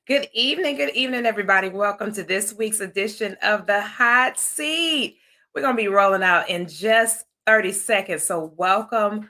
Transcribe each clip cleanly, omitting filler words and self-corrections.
Good evening, everybody. Welcome to this week's edition of the Hot Seat. We're going to be rolling out in just 30 seconds. So, welcome.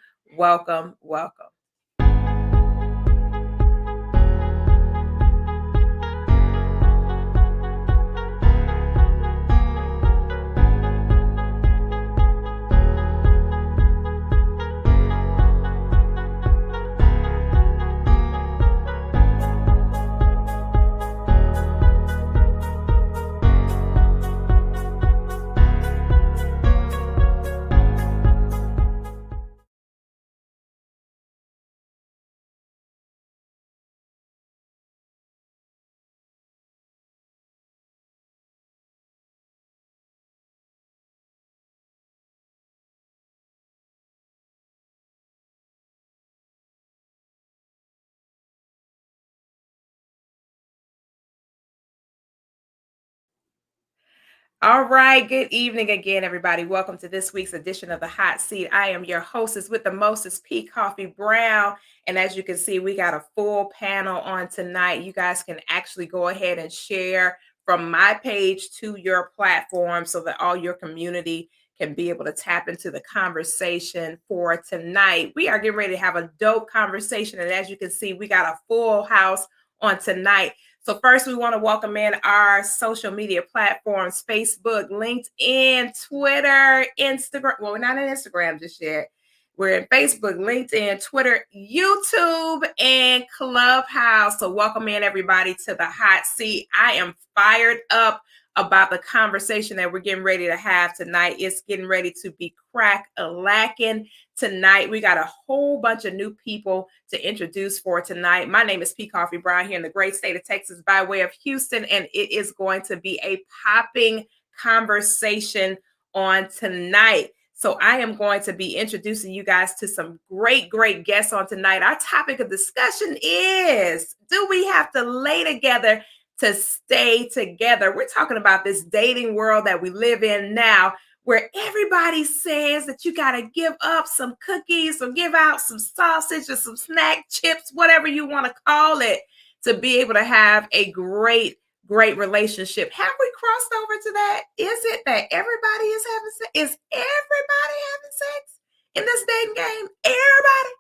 All right. Good evening again, everybody. Welcome to this week's edition of the Hot Seat. I am your hostess with the mostest, P. Koffe Brown. And as you can see, we got a full panel on tonight. You guys can actually go ahead and share from my page to your platform so that all your community can be able to tap into the conversation for tonight. We are getting ready to have a dope conversation. And as you can see, we got a full house on tonight. So first, we want to welcome in our social media platforms, Facebook, LinkedIn, Twitter, Instagram. Well, we're not on Instagram just yet. We're in Facebook, LinkedIn, Twitter, YouTube, and Clubhouse. So welcome in, everybody, to the Hot Seat. I am fired up about the conversation that we're getting ready to have tonight. It's getting ready to be crack-a-lacking tonight. We got a whole bunch of new people to introduce for tonight. My name is P. Koffe Brown here in the great state of Texas by way of Houston, and it is going to be a popping conversation on tonight. So I am going to be introducing you guys to some great guests on tonight. Our topic of discussion is, do we have to lay together to stay together? We're talking about this dating world that we live in now, where everybody says that you got to give up some cookies or give out some sausage or some snack chips, whatever you want to call it, to be able to have a great relationship. Have we crossed over to that? Is it that everybody is having sex? Is everybody having sex in this dating game? Everybody.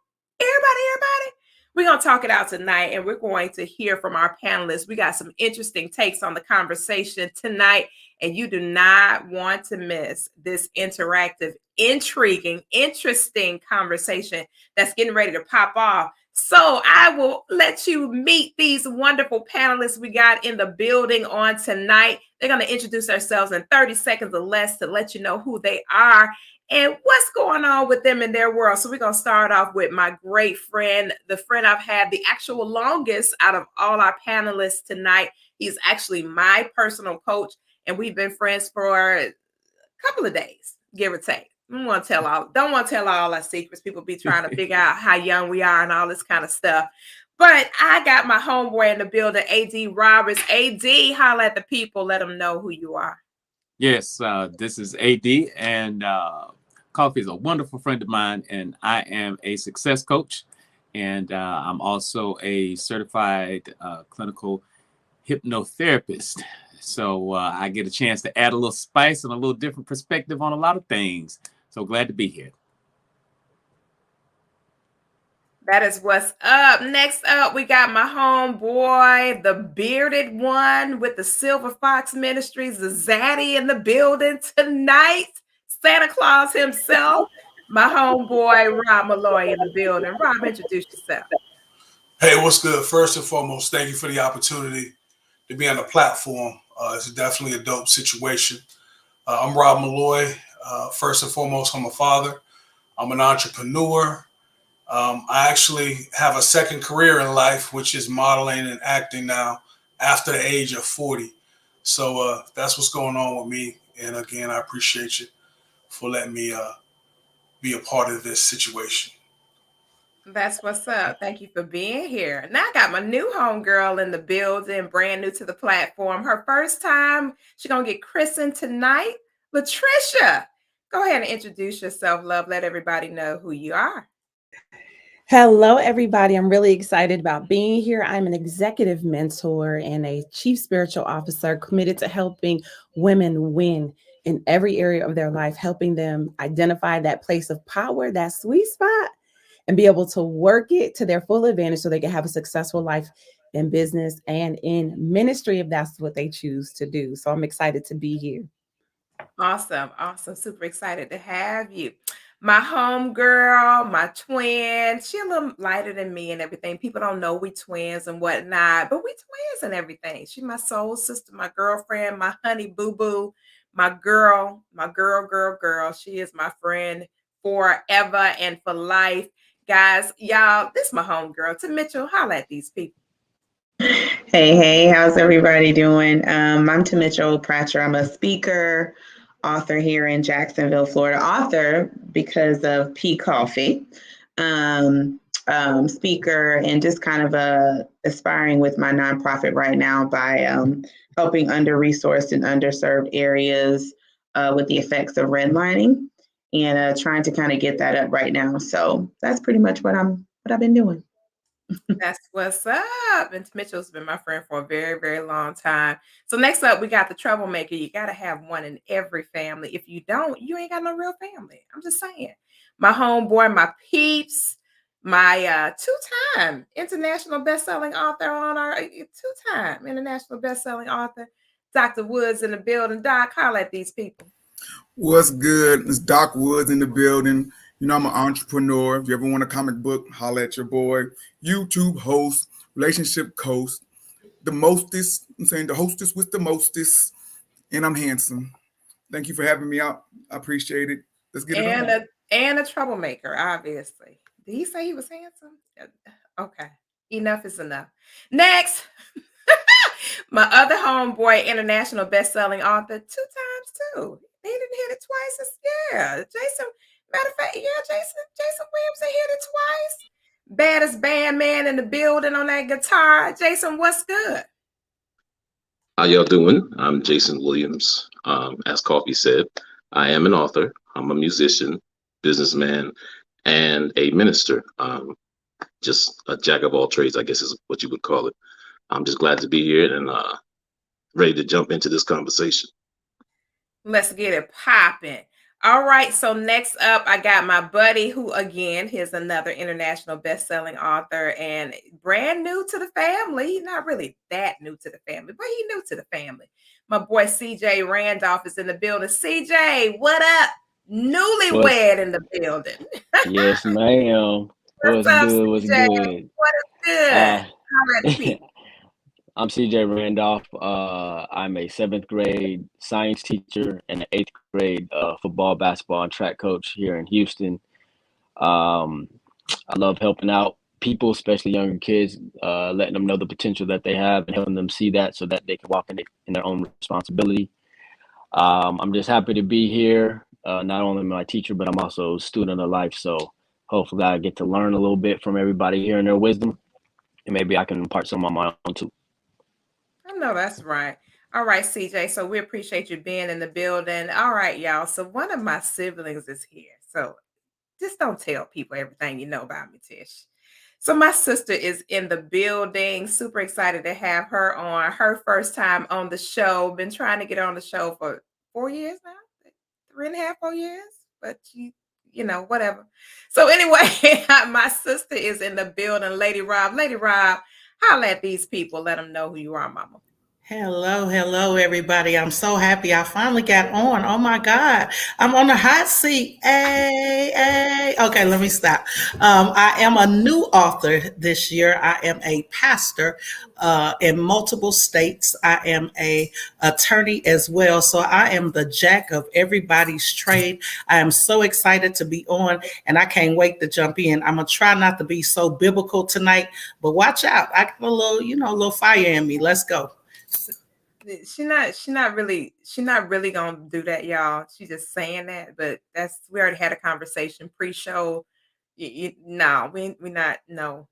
We're going to talk it out tonight, and we're going to hear from our panelists. We got some interesting takes on the conversation tonight, and you do not want to miss this interactive, intriguing, interesting conversation that's getting ready to pop off. So I will let you meet these wonderful panelists we got in the building on tonight. They're going to introduce themselves in 30 seconds or less to let you know who they are and what's going on with them in their world. So we're going to start off with my great friend, the friend I've had the actual longest out of all our panelists tonight. He's actually my personal coach, and we've been friends for a couple of days, give or take. Don't want to tell all our secrets. People be trying to figure out how young we are and all this kind of stuff. But I got my homeboy in the building, AD Roberts. AD, holla at the people. Let them know who you are. Yes, this is AD, and Koffe is a wonderful friend of mine, and I am a success coach, and I'm also a certified clinical hypnotherapist. So I get a chance to add a little spice and a little different perspective on a lot of things. So glad to be here. That is what's up. Next up, we got my homeboy, the bearded one with the Silver Fox Ministries, the Zaddy in the building tonight. Santa Claus himself, my homeboy, Rob Malloy in the building. Rob, introduce yourself. Hey, what's good? First and foremost, thank you for the opportunity to be on the platform. It's definitely a dope situation. I'm Rob Malloy. First and foremost, I'm a father. I'm an entrepreneur. I actually have a second career in life, which is modeling and acting now after the age of 40. So that's what's going on with me. And again, I appreciate you for letting me be a part of this situation. That's what's up. Thank you for being here. Now I got my new homegirl in the building, brand new to the platform. Her first time, she's going to get christened tonight. Latricia, go ahead and introduce yourself, love. Let everybody know who you are. Hello, everybody. I'm really excited about being here. I'm an executive mentor and a chief spiritual officer committed to helping women win in every area of their life, helping them identify that place of power, that sweet spot, and be able to work it to their full advantage so they can have a successful life in business and in ministry if that's what they choose to do. So I'm excited to be here. Awesome. Awesome. Super excited to have you. My home girl, my twin. She a little lighter than me and everything. People don't know we twins and whatnot, but we twins and everything. She my soul sister, my girlfriend, my honey boo boo, my girl. She is my friend forever and for life. Guys, y'all, this is my home girl. To Mitchell, holla at these people. Hey, how's everybody doing? I'm Tamicha Pratcher. I'm a speaker, author here in Jacksonville, Florida. Author because of P Coffee, speaker, and just kind of aspiring with my nonprofit right now by helping under-resourced and underserved areas with the effects of redlining, and trying to kind of get that up right now. So that's pretty much what I've been doing. That's what's up. And Mitchell's been my friend for a very, very long time. So next up, we got the troublemaker. You got to have one in every family. If you don't, you ain't got no real family. I'm just saying. My homeboy, my peeps, my two-time international best-selling author on our two-time international best-selling author, Dr. Woods in the building. Doc, holla at these people. What's good? It's Doc Woods in the building. You know, I'm an entrepreneur. If you ever want a comic book, holla at your boy. YouTube host, relationship coach, the mostest. I'm saying the hostess with the mostest, and I'm handsome. Thank you for having me out. I appreciate it. Let's get it on. And a troublemaker, obviously. Did he say he was handsome? Okay. Enough is enough. Next. My other homeboy, international best-selling author, 2 times too. He didn't hit it twice. Yeah, Jason. Matter of fact, yeah, Jason Williamson hit it twice. Baddest band man in the building on that guitar. Jason, what's good? How y'all doing? I'm Jason Williams. As Coffee said, I am an author. I'm a musician, businessman, and a minister. Just a jack of all trades, I guess is what you would call it. I'm just glad to be here and ready to jump into this conversation. Let's get it popping. All right, so next up, I got my buddy who, again, is another international best-selling author and brand new to the family. He's not really that new to the family, but he's new to the family. My boy CJ Randolph is in the building. CJ, what up? Newlywed in the building. Yes, ma'am. What's What's up, good? What's CJ? good? What is good? Uh, How at people? I'm CJ Randolph. I'm a seventh grade science teacher and an eighth grade football, basketball, and track coach here in Houston. Um, I love helping out people, especially younger kids, letting them know the potential that they have and helping them see that so that they can walk in their own responsibility. I'm just happy to be here. Not only am I a teacher, but I'm also a student of life. So hopefully I get to learn a little bit from everybody here and their wisdom, and maybe I can impart some on my own too. I know that's right. All right, CJ. So we appreciate you being in the building. All right, y'all. So one of my siblings is here. So just don't tell people everything you know about me, Tish. So my sister is in the building. Super excited to have her on. Her first time on the show. Been trying to get on the show for 4 years now, 3.5, 4 years. But whatever. So anyway, my sister is in the building. Lady Rob, holla at these people. Let them know who you are, Mama. Hello, everybody. I'm so happy I finally got on. Oh my God. I'm on the hot seat. Hey. Okay, let me stop. I am a new author this year. I am a pastor in multiple states. I am a attorney as well. So I am the jack of everybody's trade. I am so excited to be on and I can't wait to jump in. I'm going to try not to be so biblical tonight, but watch out. I got a little fire in me. Let's go. She's not really gonna do that, y'all. She's just saying that, but we already had a conversation pre-show. No, we not, no.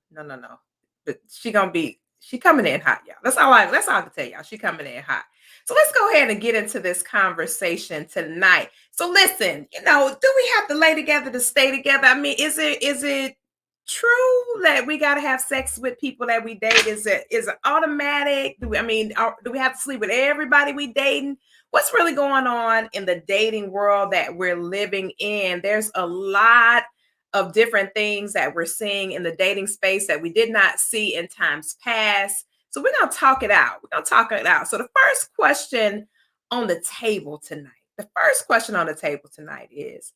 But she coming in hot, y'all. That's all I can tell y'all. She coming in hot. So let's go ahead and get into this conversation tonight. So listen, do we have to lay together to stay together? I mean, is it true that we got to have sex with people that we date? Is it automatic? Do we have to sleep with everybody we dating? What's really going on in the dating world that we're living in? There's a lot of different things that we're seeing in the dating space that we did not see in times past. So we're going to talk it out. So the first question on the table tonight, is,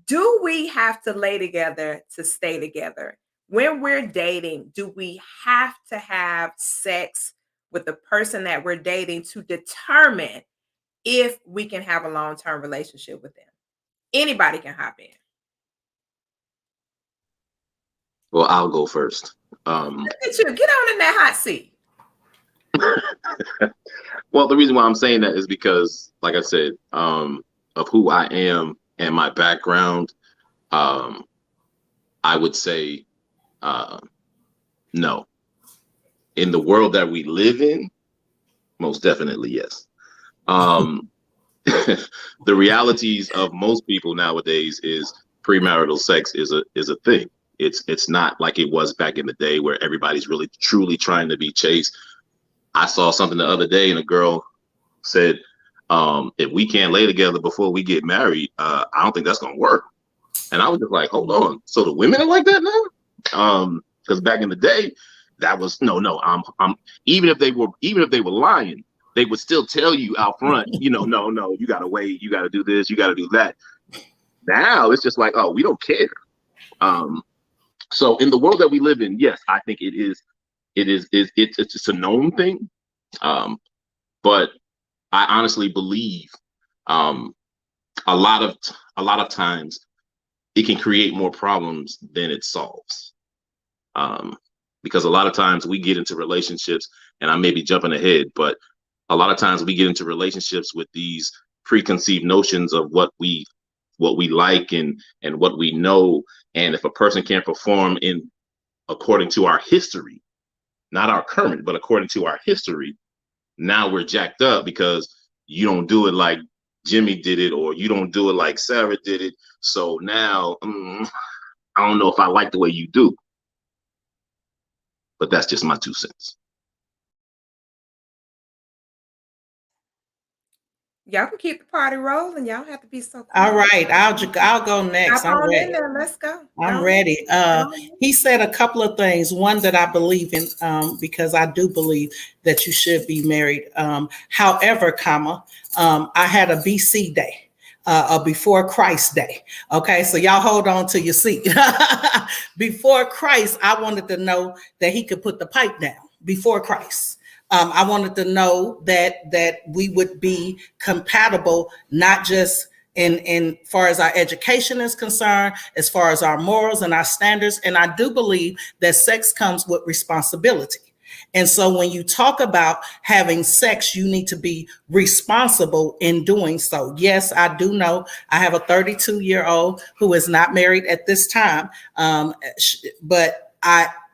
do we have to lay together to stay together? When we're dating, do we have to have sex with the person that we're dating to determine if we can have a long-term relationship with them? Anybody can hop in. Well, I'll go first. Look at you. Get on in that hot seat. Well, the reason why I'm saying that is because, like I said, of who I am and my background, I would say no. In the world that we live in, most definitely yes. The realities of most people nowadays is premarital sex is a thing. It's not like it was back in the day where everybody's really truly trying to be chaste. I saw something the other day and a girl said, if we can't lay together before we get married, I don't think that's gonna work. And I was just like, hold on. So the women are like that now? Because back in the day, that was no. I'm even if they were lying, they would still tell you out front, no, you gotta wait, you gotta do this, you gotta do that. Now it's just like, oh, we don't care. So in the world that we live in, yes, I think it's just a known thing. But I honestly believe a lot of times it can create more problems than it solves. Because a lot of times we get into relationships, and I may be jumping ahead, but a lot of times we get into relationships with these preconceived notions of what we like and what we know. And if a person can't perform according to our history, not our current, but according to our history, now we're jacked up because you don't do it like Jimmy did it, or you don't do it like Sarah did it. So now I don't know if I like the way you do. But that's just my 2 cents. Y'all can keep the party rolling. Y'all have to be so cool. All right, I'll go next. I'm ready. In there. Let's go. I'm ready. He said a couple of things. One that I believe in, because I do believe that you should be married. However, I had a BC day. A before Christ day. Okay, so y'all hold on to your seat. Before Christ, I wanted to know that he could put the pipe down. Before Christ, I wanted to know that we would be compatible, not just in far as our education is concerned, as far as our morals and our standards. And I do believe that sex comes with responsibility. And so when you talk about having sex, you need to be responsible in doing so. Yes, I do know I have a 32-year-old who is not married at this time. But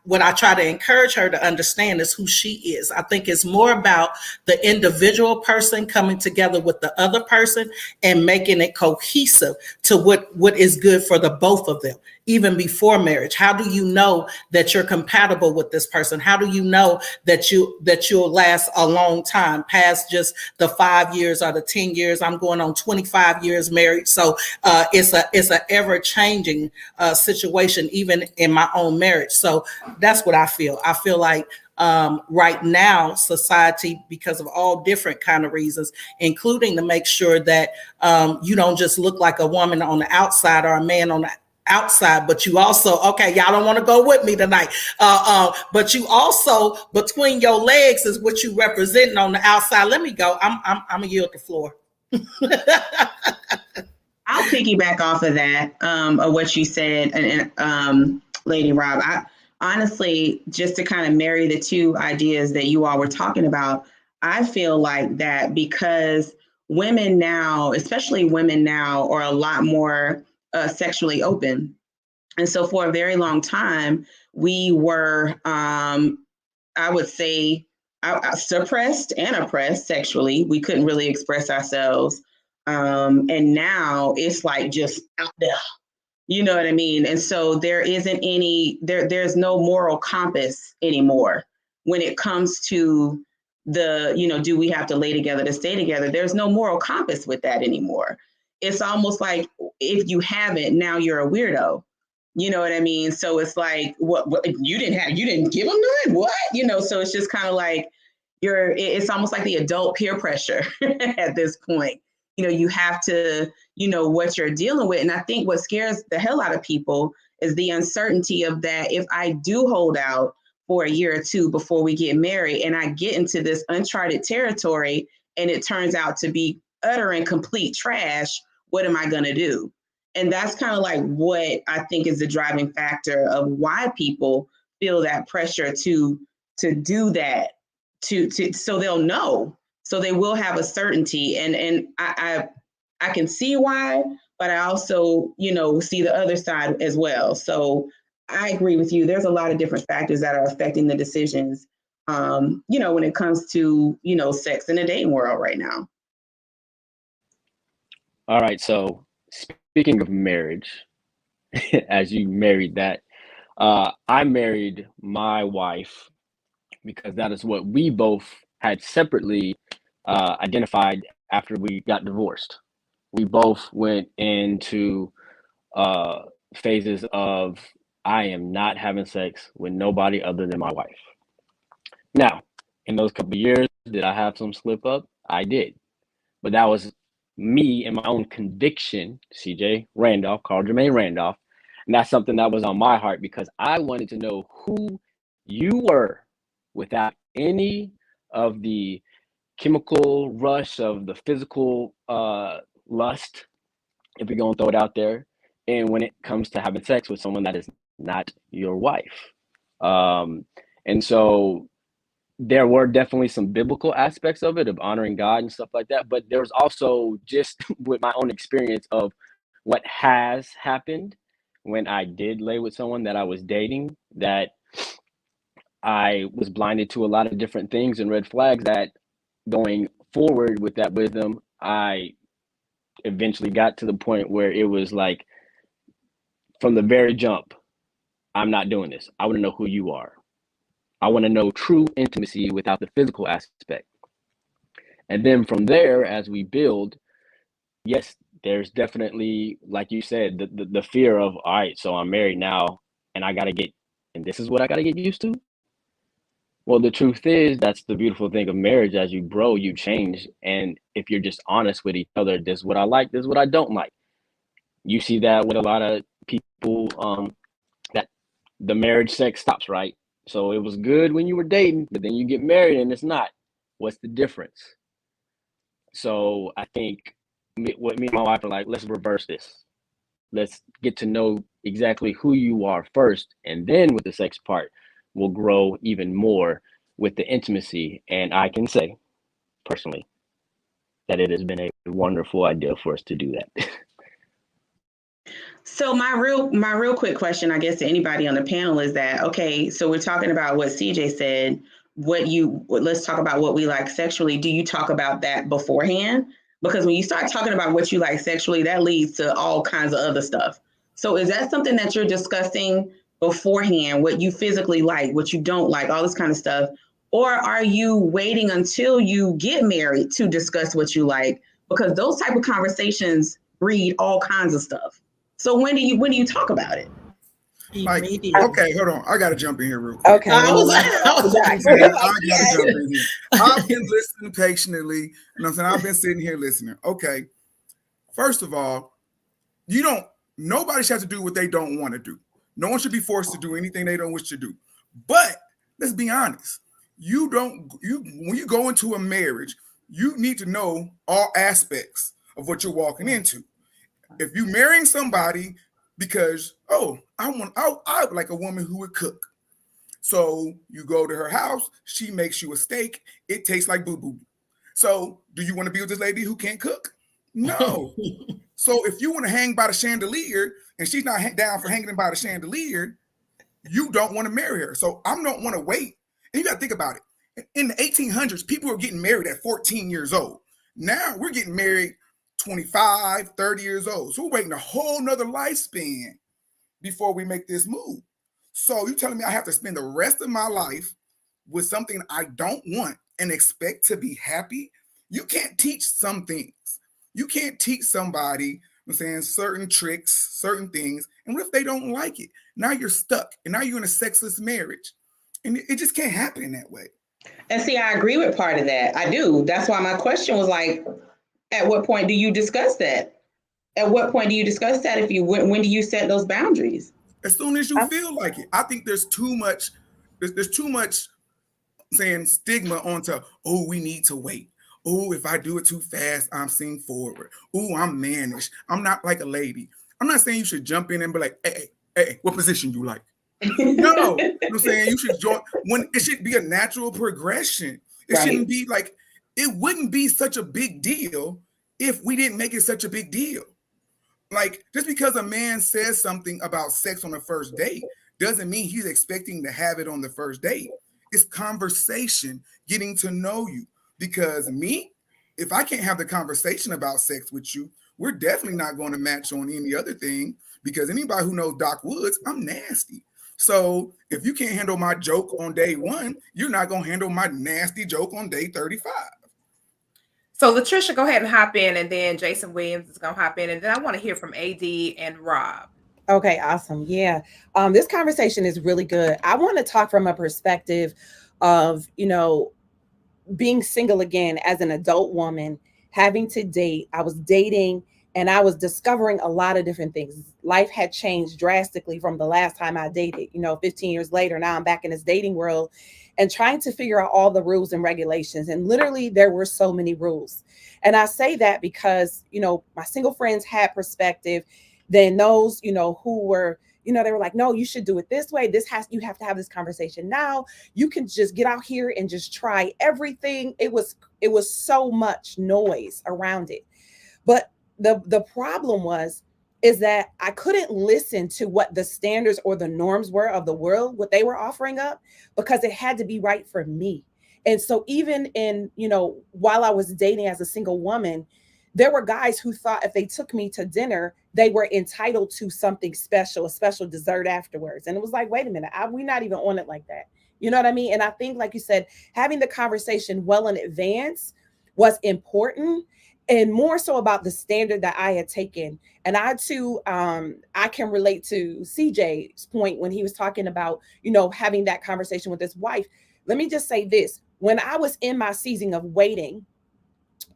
what I try to encourage her to understand is who she is. I think it's more about the individual person coming together with the other person and making it cohesive to what is good for the both of them, even before marriage. How do you know that you're compatible with this person? How do you know that you'll last a long time past just the 5 years or the 10 years? I'm going on 25 years married. So it's a ever changing situation, even in my own marriage. So that's what I feel. I feel like right now, society, because of all different kind of reasons, including to make sure that you don't just look like a woman on the outside or a man on the outside, but you also, okay, y'all don't want to go with me tonight. But you also, between your legs is what you representing on the outside. Let me go. I'm gonna yield the floor. I'll piggyback off of that, of what you said, and Lady Rob. I honestly, just to kind of marry the two ideas that you all were talking about, I feel like that because women now, especially women now, are a lot more sexually open. And so for a very long time, we were, I would say, suppressed and oppressed sexually. We couldn't really express ourselves. And now it's like just out there. You know what I mean? And so there isn't there's no moral compass anymore when it comes to do we have to lay together to stay together? There's no moral compass with that anymore. It's almost like if you haven't, now you're a weirdo. You know what I mean? So it's like, what you didn't give them none? What? So it's just kind of like it's almost like the adult peer pressure at this point. You have to, what you're dealing with. And I think what scares the hell out of people is the uncertainty of that. If I do hold out for a year or two before we get married and I get into this uncharted territory and it turns out to be utter and complete trash, what am I going to do? And that's kind of like what I think is the driving factor of why people feel that pressure to do that, to so they'll know, so they will have a certainty. And I can see why, but I also see the other side as well. So I agree with you. There's a lot of different factors that are affecting the decisions, when it comes to sex in the dating world right now. All right. So speaking of marriage, as you married that, I married my wife because that is what we both had separately identified after we got divorced. We both went into phases of I am not having sex with nobody other than my wife. Now, in those couple of years, did I have some slip up? I did. But that was me and my own conviction, CJ Randolph, Carl Jermaine Randolph. And that's something that was on my heart because I wanted to know who you were without any of the chemical rush of the physical lust, if you're going to throw it out there. And when it comes to having sex with someone that is not your wife. And so there were definitely some biblical aspects of it, of honoring God and stuff like that. But there was also just with my own experience of what has happened when I did lay with someone that I was dating, that I was blinded to a lot of different things and red flags that going forward with that wisdom, I eventually got to the point where it was like, from the very jump, I'm not doing this. I want to know who you are. I want to know true intimacy without the physical aspect. And then from there, as we build, yes, there's definitely, like you said, the fear of, all right, so I'm married now and and this is what I got to get used to. Well, the truth is, that's the beautiful thing of marriage. As you grow, you change. And if you're just honest with each other, this is what I like, this is what I don't like. You see that with a lot of people, that the marriage sex stops, right? So it was good when you were dating, but then you get married and it's not. What's the difference? So I think what me and my wife are like, let's reverse this. Let's get to know exactly who you are first. And then with the sex part, we'll grow even more with the intimacy. And I can say personally that it has been a wonderful idea for us to do that. So my real quick question, I guess, to anybody on the panel is that, okay, so we're talking about what CJ said, let's talk about what we like sexually. Do you talk about that beforehand? Because when you start talking about what you like sexually, that leads to all kinds of other stuff. So is that something that you're discussing beforehand, what you physically like, what you don't like, all this kind of stuff? Or are you waiting until you get married to discuss what you like? Because those type of conversations breed all kinds of stuff. So when do you talk about it? Like, Immediately. okay, hold on. I got to jump in here real quick. Okay. I was I gotta jump in here. I've been listening patiently. You know what I'm saying? I've been sitting here listening. Okay. First of all, nobody should have to do what they don't want to do. No one should be forced to do anything they don't wish to do. But let's be honest. When you go into a marriage, you need to know all aspects of what you're walking into. If you're marrying somebody because, I would like a woman who would cook. So you go to her house, she makes you a steak, it tastes like boo-boo. So do you want to be with this lady who can't cook? No. So if you want to hang by the chandelier and she's not down for hanging by the chandelier, you don't want to marry her. So I don't want to wait. And you got to think about it. In the 1800s, people were getting married at 14 years old. Now we're getting married 25, 30 years old. So we're waiting a whole nother lifespan before we make this move. So you telling me I have to spend the rest of my life with something I don't want and expect to be happy? You can't teach some things. You can't teach somebody, I'm saying, certain tricks, certain things. And what if they don't like it? Now you're stuck. And now you're in a sexless marriage. And it just can't happen in that way. And see, I agree with part of that. I do. That's why my question was like, at what point do you discuss that? At what point do you discuss that? When do you set those boundaries? As soon as you feel like it. I think there's too much, there's too much saying stigma onto, oh, we need to wait. Oh, if I do it too fast, I'm seen forward. Oh, I'm mannish. I'm not like a lady. I'm not saying you should jump in and be like, hey, what position you like? No, I'm saying you should join when it should be a natural progression. It shouldn't be like, it wouldn't be such a big deal if we didn't make it such a big deal. Like, just because a man says something about sex on the first date doesn't mean he's expecting to have it on the first date. It's conversation, getting to know you. Because me, if I can't have the conversation about sex with you, we're definitely not going to match on any other thing. Because anybody who knows Doc Woods, I'm nasty. So if you can't handle my joke on day 1, you're not going to handle my nasty joke on day 35. So Latricia, go ahead and hop in, and then Jason Williams is going to hop in, and then I want to hear from AD and Rob. Okay, awesome. Yeah. This conversation is really good. I want to talk from a perspective of, being single again as an adult woman, having to date. I was dating and I was discovering a lot of different things. Life had changed drastically from the last time I dated. 15 years later, now I'm back in this dating world and trying to figure out all the rules and regulations. And literally there were so many rules. And I say that because, my single friends had perspective. Then those, who were, they were like, no, you should do it this way. You have to have this conversation now. You can just get out here and just try everything. It was so much noise around it. But the problem is that I couldn't listen to what the standards or the norms were of the world, what they were offering up, because it had to be right for me. And so even in, while I was dating as a single woman, there were guys who thought if they took me to dinner, they were entitled to something special, a special dessert afterwards. And it was like, wait a minute, we're not even on it like that. You know what I mean? And I think, like you said, having the conversation well in advance was important, and more so about the standard that I had taken. And I too, I can relate to CJ's point when he was talking about, having that conversation with his wife. Let me just say this. When I was in my season of waiting,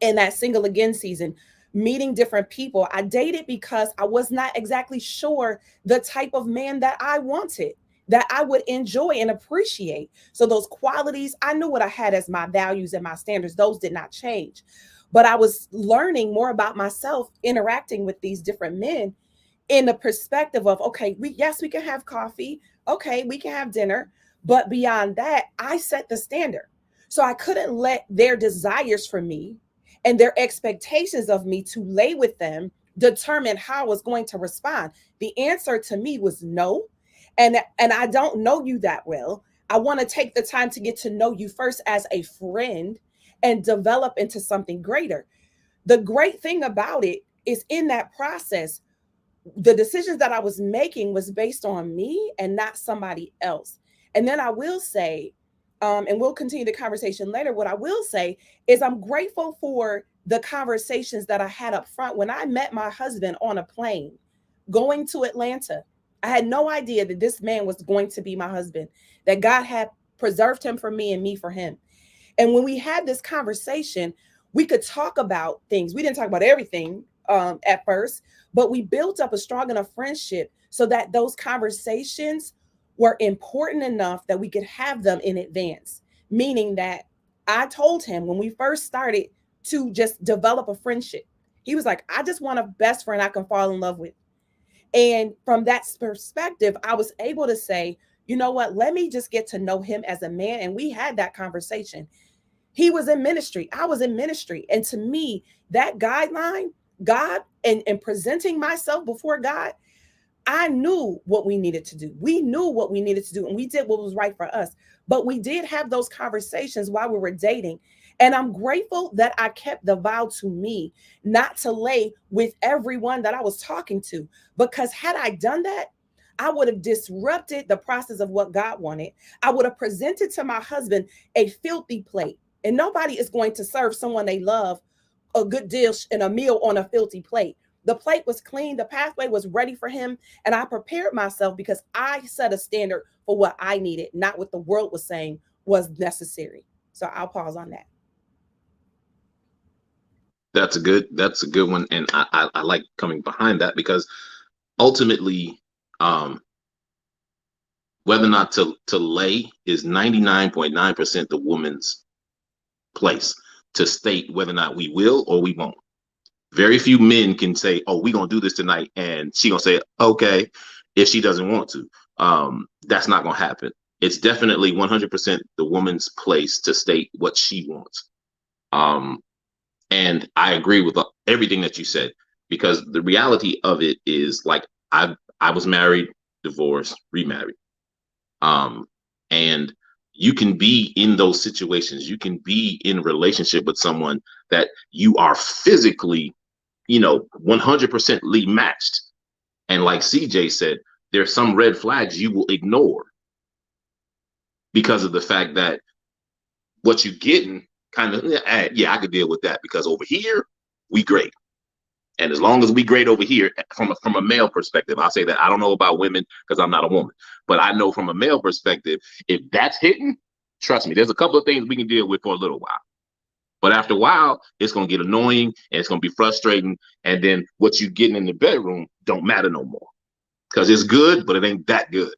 in that single again season, meeting different people, I dated because I was not exactly sure the type of man that I wanted, that I would enjoy and appreciate. So those qualities, I knew what I had as my values and my standards. Those did not change. But I was learning more about myself, interacting with these different men in the perspective of, okay, we can have coffee. Okay, we can have dinner. But beyond that, I set the standard. So I couldn't let their desires for me and their expectations of me to lay with them determine how I was going to respond. The answer to me was no. And I don't know you that well. I want to take the time to get to know you first as a friend and develop into something greater. The great thing about it is in that process, the decisions that I was making was based on me and not somebody else. And then I will say, and we'll continue the conversation later, what I will say is I'm grateful for the conversations that I had up front. When I met my husband on a plane going to Atlanta, I had no idea that this man was going to be my husband, that God had preserved him for me and me for him. And when we had this conversation, we could talk about things. We didn't talk about everything at first, but we built up a strong enough friendship so that those conversations were important enough that we could have them in advance. Meaning that I told him when we first started to just develop a friendship, he was like, I just want a best friend I can fall in love with. And from that perspective, I was able to say, you know what, let me just get to know him as a man. And we had that conversation. He was in ministry. I was in ministry. And to me, that guideline, God, and presenting myself before God, I knew what we needed to do. We knew what we needed to do, and we did what was right for us. But we did have those conversations while we were dating. And I'm grateful that I kept the vow to me not to lay with everyone that I was talking to. Because had I done that, I would have disrupted the process of what God wanted. I would have presented to my husband a filthy plate. And nobody is going to serve someone they love a good dish and a meal on a filthy plate. The plate was clean, the pathway was ready for him, and I prepared myself because I set a standard for what I needed, not what the world was saying was necessary. So I'll pause on that. That's a good one, and I like coming behind that because ultimately, um, whether or not to lay is 99.9% the woman's place to state whether or not we will or we won't. Very few men can say, "Oh, we're gonna do this tonight," and she gonna say, "Okay," if she doesn't want to. That's not gonna happen. It's definitely 100% the woman's place to state what she wants. Um, and I agree with everything that you said because the reality of it is like I was married, divorced, remarried. And you can be in those situations. You can be in a relationship with someone that you are physically, 100% matched. And like CJ said, there's some red flags you will ignore because of the fact that what you're getting kind of, yeah, I could deal with that because over here, we great. And as long as we great over here, from a male perspective, I'll say that I don't know about women because I'm not a woman, but I know from a male perspective, if that's hitting, trust me, there's a couple of things we can deal with for a little while. But after a while, it's going to get annoying and it's going to be frustrating. And then what you're getting in the bedroom don't matter no more because it's good, but it ain't that good.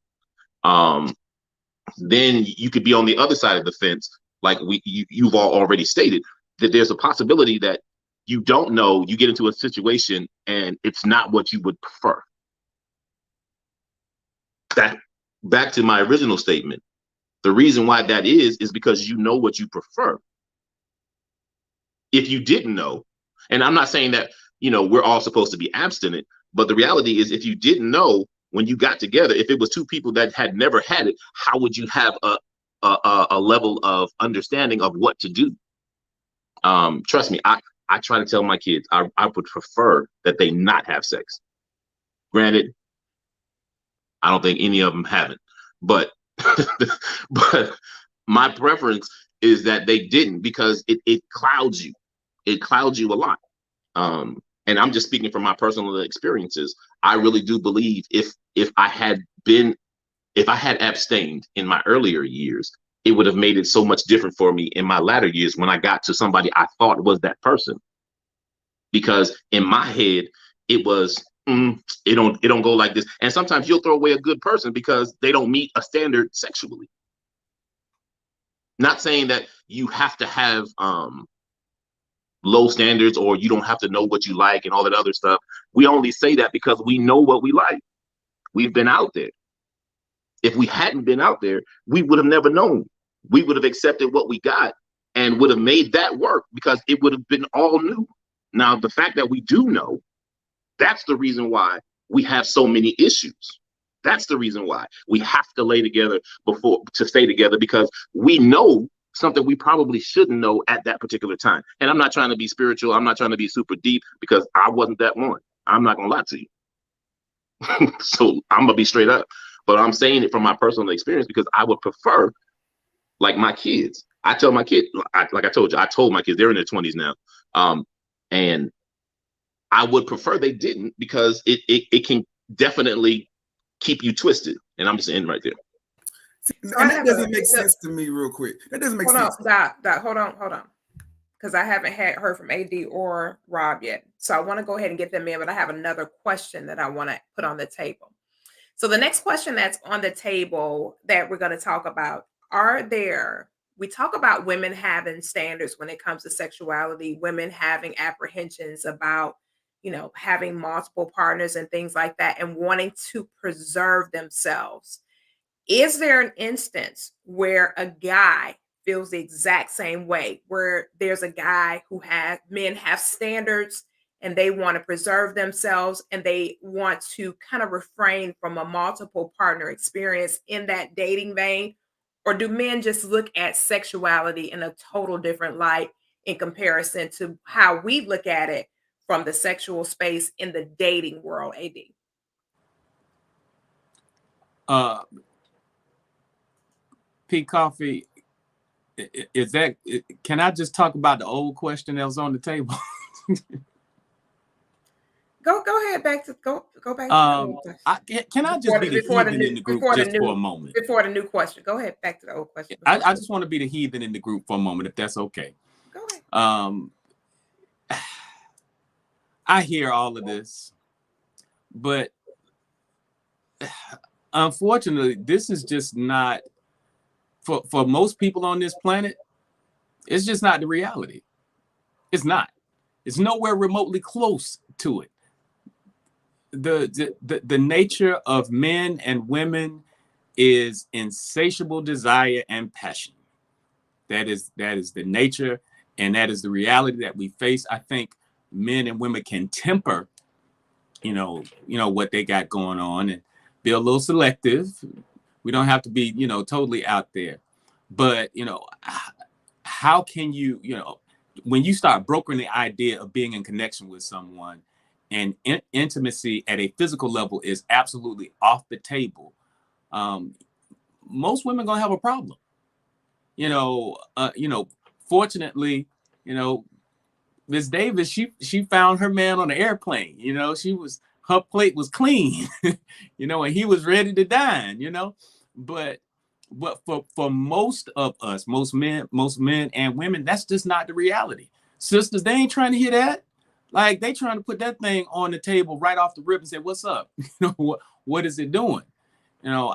Then you could be on the other side of the fence, like you've all already stated, that there's a possibility that you don't know, you get into a situation and it's not what you would prefer. That back to my original statement. The reason why that is because you know what you prefer. If you didn't know, and I'm not saying that, we're all supposed to be abstinent, but the reality is if you didn't know when you got together, if it was two people that had never had it, how would you have a level of understanding of what to do? Trust me, I try to tell my kids I would prefer that they not have sex. Granted, I don't think any of them haven't, but but my preference is that they didn't because it clouds you. It clouds you a lot. And I'm just speaking from my personal experiences. I really do believe if I had abstained in my earlier years, it would have made it so much different for me in my latter years when I got to somebody I thought was that person. Because in my head, it was, it don't go like this. And sometimes you'll throw away a good person because they don't meet a standard sexually. Not saying that you have to have low standards or you don't have to know what you like and all that other stuff. We only say that because we know what we like. We've been out there. If we hadn't been out there, we would have never known. We would have accepted what we got and would have made that work because it would have been all new. Now, the fact that we do know, that's the reason why we have so many issues. That's the reason why we have to lay together to stay together because we know something we probably shouldn't know at that particular time. And I'm not trying to be spiritual. I'm not trying to be super deep because I wasn't that one. I'm not going to lie to you. So I'm going to be straight up. But I'm saying it from my personal experience because I would prefer, like my kids. I tell my kids, like I told you, I told my kids, they're in their 20s now. And I would prefer they didn't because it can definitely keep you twisted. And I'm just ending right there. And that doesn't make sense to me real quick. That doesn't make sense. Doc, hold on. Because I haven't heard from AD or Rob yet. So I want to go ahead and get them in, but I have another question that I want to put on the table. So the next question that's on the table that we're going to talk about, we talk about women having standards when it comes to sexuality, women having apprehensions about, having multiple partners and things like that and wanting to preserve themselves. Is there an instance where a guy feels the exact same way, where there's a guy men have standards and they want to preserve themselves and they want to kind of refrain from a multiple partner experience in that dating vein? Or do men just look at sexuality in a total different light in comparison to how we look at it from the sexual space in the dating world, AD? P Coffee, is that, can I just talk about the old question that was on the table? Go ahead, back to go back to the old question. Can I just be the heathen in the group just for a moment? Before the new question. Go ahead, back to the old question. I just want to be the heathen in the group for a moment, if that's okay. Go ahead. I hear all of this, but unfortunately, this is just not, for most people on this planet, it's just not the reality. It's not. It's nowhere remotely close to it. The nature of men and women is insatiable desire and passion. That is the nature, and that is the reality that we face. I think men and women can temper, you know what they got going on, and be a little selective. We don't have to be, totally out there. But, how can you, when you start brokering the idea of being in connection with someone, and intimacy at a physical level is absolutely off the table, most women gonna have a problem. Fortunately, Miss Davis, she found her man on the airplane. Her plate was clean, and he was ready to dine. But for most of us, most men and women, that's just not the reality. Sisters, they ain't trying to hear that. Like, they trying to put that thing on the table right off the rip and say, "What's up? What is it doing?" So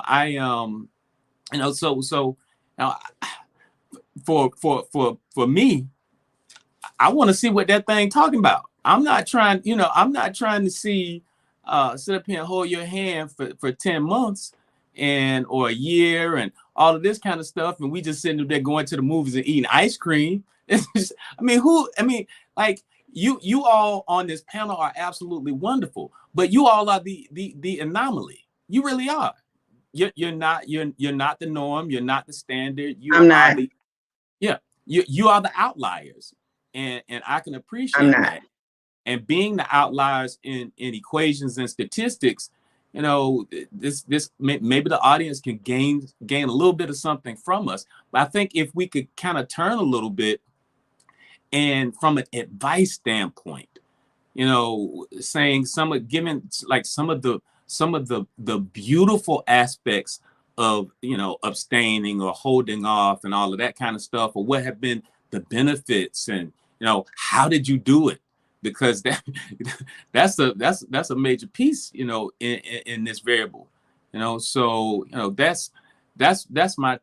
for me, I want to see what that thing talking about. I'm not trying to see sit up here and hold your hand for 10 months or a year and all of this kind of stuff, and we just sitting there going to the movies and eating ice cream. You all on this panel are absolutely wonderful, but you all are the anomaly. You really are. You're not the norm. You're not the standard. You are the outliers, and I can appreciate that. And being the outliers in equations and statistics, this maybe the audience can gain a little bit of something from us. But I think if we could kind of turn a little bit, and from an advice standpoint, saying some of the beautiful aspects of abstaining or holding off and all of that kind of stuff, or what have been the benefits, and how did you do it? Because that's a major piece, in this variable, So that's my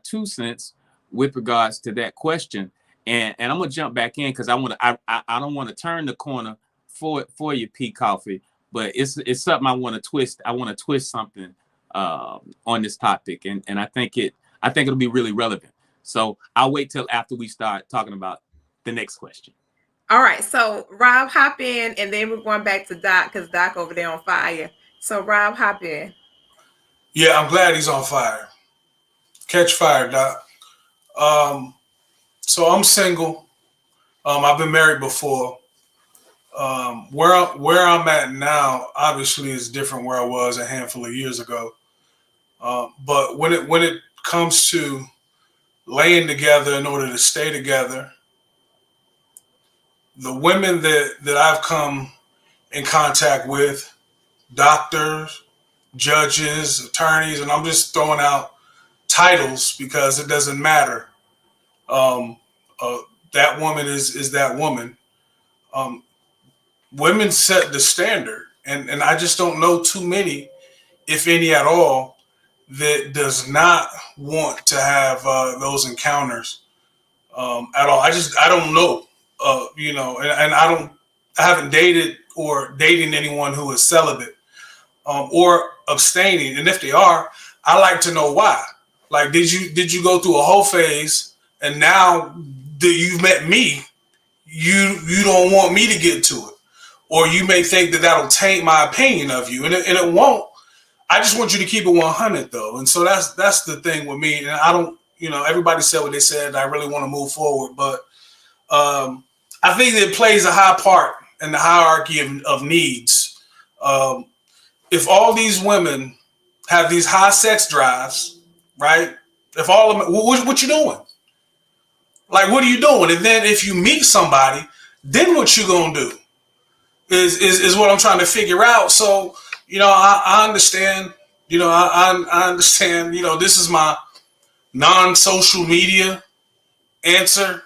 2 cents with regards to that question. And I'm gonna jump back in because I don't want to turn the corner for you, P Coffee, but it's something I want to twist. I want to twist something on this topic, and I think it'll be really relevant. So I'll wait till after we start talking about the next question. All right, so Rob, hop in, and then we're going back to Doc because Doc over there on fire. So Rob, hop in. Yeah, I'm glad he's on fire. Catch fire, Doc. So I'm single. I've been married before. Where I'm at now, obviously, is different where I was a handful of years ago. But when it comes to laying together in order to stay together, the women that I've come in contact with, doctors, judges, attorneys, and I'm just throwing out titles because it doesn't matter. That woman is that woman. Women set the standard, and I just don't know too many, if any at all, that does not want to have those encounters at all. I don't know, and I haven't dated or dating anyone who is celibate or abstaining, and if they are, I like to know why. Like, did you go through a whole phase, and now that you've met me, you don't want me to get to it? or you may think that that'll taint my opinion of you, and it won't. I just want you to keep it 100 though, and so that's the thing with me. And I don't, everybody said what they said. I really want to move forward, but I think it plays a high part in the hierarchy of needs. If all these women have these high sex drives, right? If all of them, what you doing? Like, what are you doing? And then if you meet somebody, then what you gonna do? Is what I'm trying to figure out. So, I understand. I understand. This is my non-social media answer.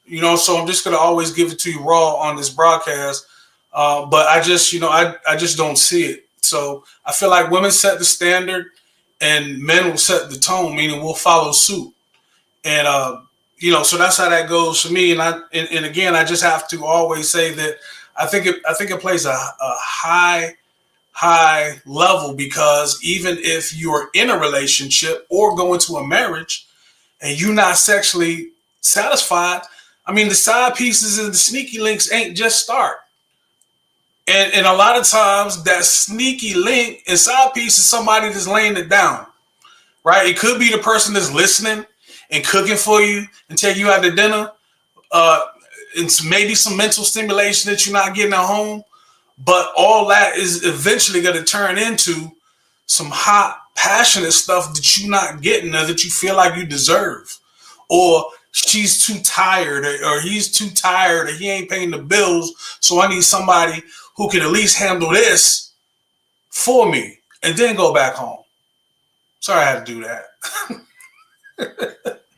So I'm just gonna always give it to you raw on this broadcast. But I just, I just don't see it. So I feel like women set the standard, and men will set the tone, meaning we'll follow suit. And so that's how that goes for me. And again, I just have to always say that I think it plays a high level, because even if you're in a relationship or go into a marriage and you're not sexually satisfied, I mean, the side pieces and the sneaky links ain't just start. And a lot of times that sneaky link and side piece is somebody that's laying it down, right? It could be the person that's listening and cooking for you and take you out to dinner. It's maybe some mental stimulation that you're not getting at home, but all that is eventually going to turn into some hot, passionate stuff that you're not getting or that you feel like you deserve. Or she's too tired, or he's too tired, or he ain't paying the bills, so I need somebody who can at least handle this for me and then go back home. Sorry I had to do that.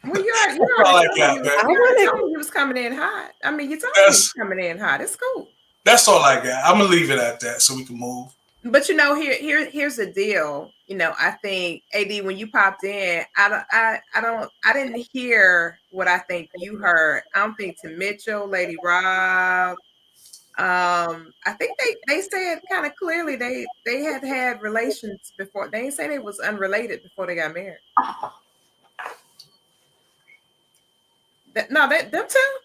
Well, you're he was coming in hot. I mean, you told me he was coming in hot. It's cool. That's all I got. I'm gonna leave it at that so we can move. But here's the deal. I think, AD, when you popped in, I didn't hear what I think you heard. I don't think to Mitchell, Lady Rob. I think they said kind of clearly they had relations before. They didn't say they was unrelated before they got married. Them two.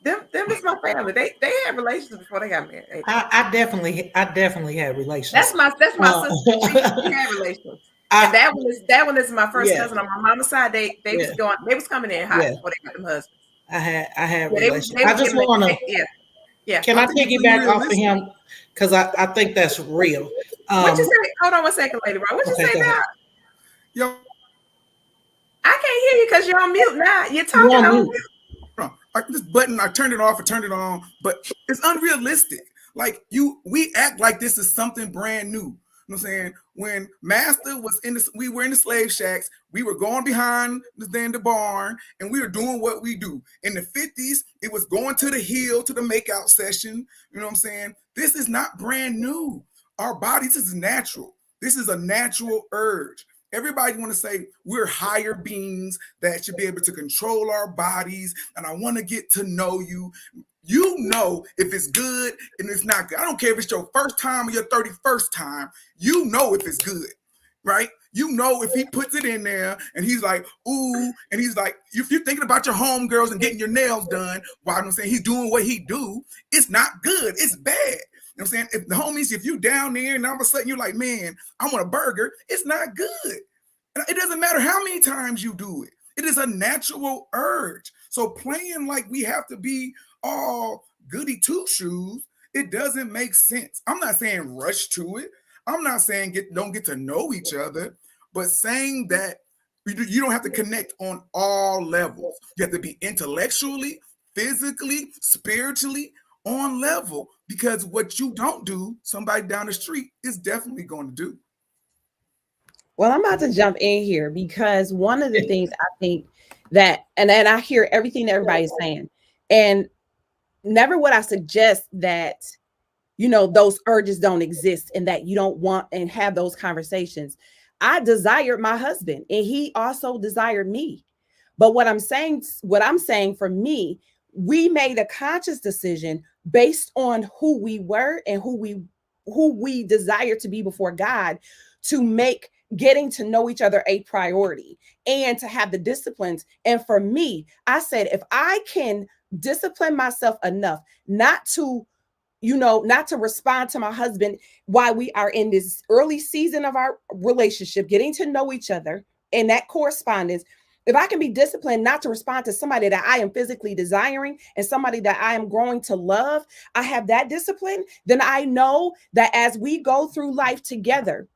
Them is my family. They had relations before they got married. I definitely had relations. That's my sister. She had relations. And that one is my first cousin on my mama's side. They was coming in hot before they got them husbands. I had relations. I just want to. Yeah. Can I piggyback off of him? Because I think that's real. What you say? Hold on one second, Lady Rob. What you say about? Yo, I can't hear you because you're on mute now. You're talking on mute. This button, I turned it off, I turned it on, but it's unrealistic. Like we act like this is something brand new. You know what I'm saying? When Master was we were in the slave shacks, we were going behind the barn, and we were doing what we do. In the 50s, it was going to the hill to the makeout session. You know what I'm saying? This is not brand new. Our bodies is natural. This is a natural urge. Everybody want to say we're higher beings that should be able to control our bodies, and I want to get to know you. You know if it's good and it's not good. I don't care if it's your first time or your 31st time. You know if it's good, right? You know if he puts it in there and he's like, ooh, and he's like, if you're thinking about your homegirls and getting your nails done, while I'm saying he's doing what he do, it's not good. It's bad. You know what I'm saying? If the homies, if you down there and all of a sudden you're like, man, I want a burger, it's not good. And it doesn't matter how many times you do it. It is a natural urge. So playing like we have to be all goody two-shoes, it doesn't make sense. I'm not saying rush to it. I'm not saying don't get to know each other, but saying that you don't have to connect on all levels. You have to be intellectually, physically, spiritually on level, because what you don't do, somebody down the street is definitely going to do. Well, I'm about to jump in here because one of the things I think that, and then I hear everything that everybody's saying, and never would I suggest that, those urges don't exist and that you don't want and have those conversations. I desired my husband and he also desired me. But what I'm saying for me, we made a conscious decision based on who we were and who we desire to be before God, to make getting to know each other a priority and to have the disciplines. And for me, I said, if I can discipline myself enough not to not to respond to my husband while we are in this early season of our relationship, getting to know each other and that correspondence. If I can be disciplined not to respond to somebody that I am physically desiring and somebody that I am growing to love, I have that discipline, then I know that as we go through life together,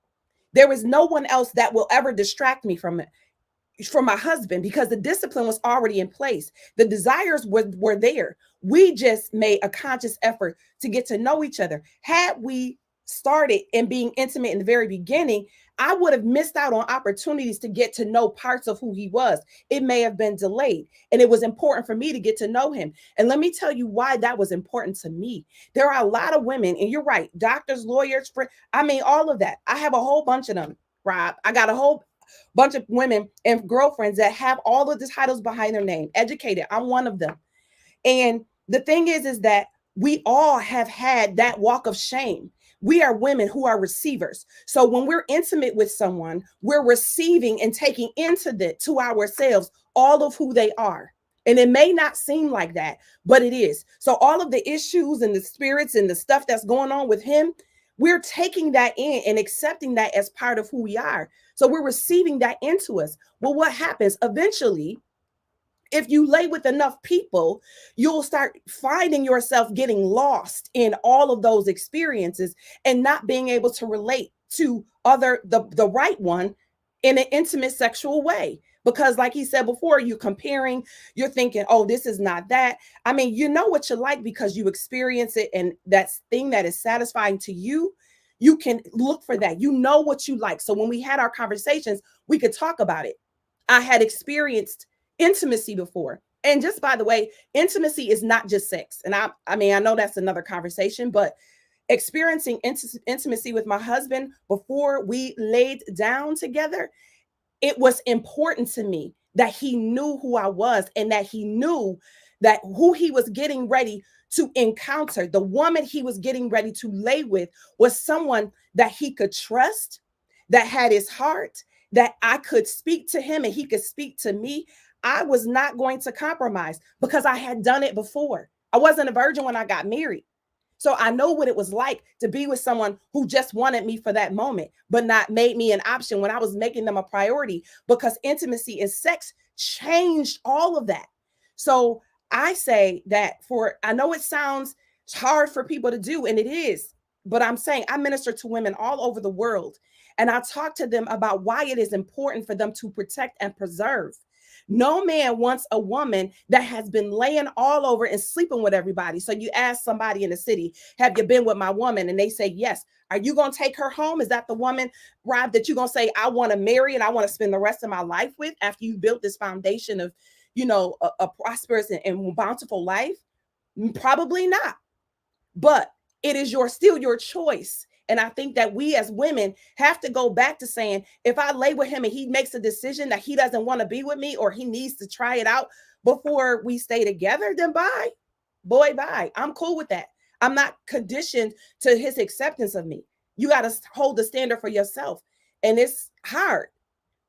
there is no one else that will ever distract me from my husband, because the discipline was already in place. The desires were there. We just made a conscious effort to get to know each other. Had we started and being intimate in the very beginning, I would have missed out on opportunities to get to know parts of who he was. It may have been delayed, and it was important for me to get to know him. And let me tell you why that was important to me. There are a lot of women, and you're right, doctors, lawyers, all of that. I have a whole bunch of them, Rob. I got a whole bunch of women and girlfriends that have all of the titles behind their name. Educated. I'm one of them. And the thing is that we all have had that walk of shame. We are women who are receivers. So when we're intimate with someone, we're receiving and taking to ourselves all of who they are. And it may not seem like that, but it is. So all of the issues and the spirits and the stuff that's going on with him, we're taking that in and accepting that as part of who we are. So we're receiving that into us. Well, what happens eventually, if you lay with enough people, you'll start finding yourself getting lost in all of those experiences and not being able to relate to the right one in an intimate sexual way. Because like he said before, you're comparing, you're thinking, oh, this is not that. I mean, you know what you like because you experience it, and that thing that is satisfying to you, you can look for that. You know what you like. So when we had our conversations, we could talk about it. I had experienced intimacy before. And just by the way, intimacy is not just sex. And I know that's another conversation, but experiencing intimacy with my husband before we laid down together, it was important to me that he knew who I was and that he knew that who he was getting ready to encounter, the woman he was getting ready to lay with, was someone that he could trust, that had his heart, that I could speak to him and he could speak to me. I was not going to compromise because I had done it before. I wasn't a virgin when I got married. So I know what it was like to be with someone who just wanted me for that moment, but not made me an option when I was making them a priority, because intimacy and sex changed all of that. So I say that I know it sounds hard for people to do, and it is, but I'm saying I minister to women all over the world, and I talk to them about why it is important for them to protect and preserve. No man wants a woman that has been laying all over and sleeping with everybody. So you ask somebody in the city, have you been with my woman? And they say, yes. Are you going to take her home? Is that the woman, Rob, that you're going to say, I want to marry and I want to spend the rest of my life with after you built this foundation of, a prosperous and bountiful life? Probably not. But it is still your choice. And I think that we as women have to go back to saying, if I lay with him and he makes a decision that he doesn't want to be with me, or he needs to try it out before we stay together, then bye. Boy, bye. I'm cool with that. I'm not conditioned to his acceptance of me. You got to hold the standard for yourself. And it's hard,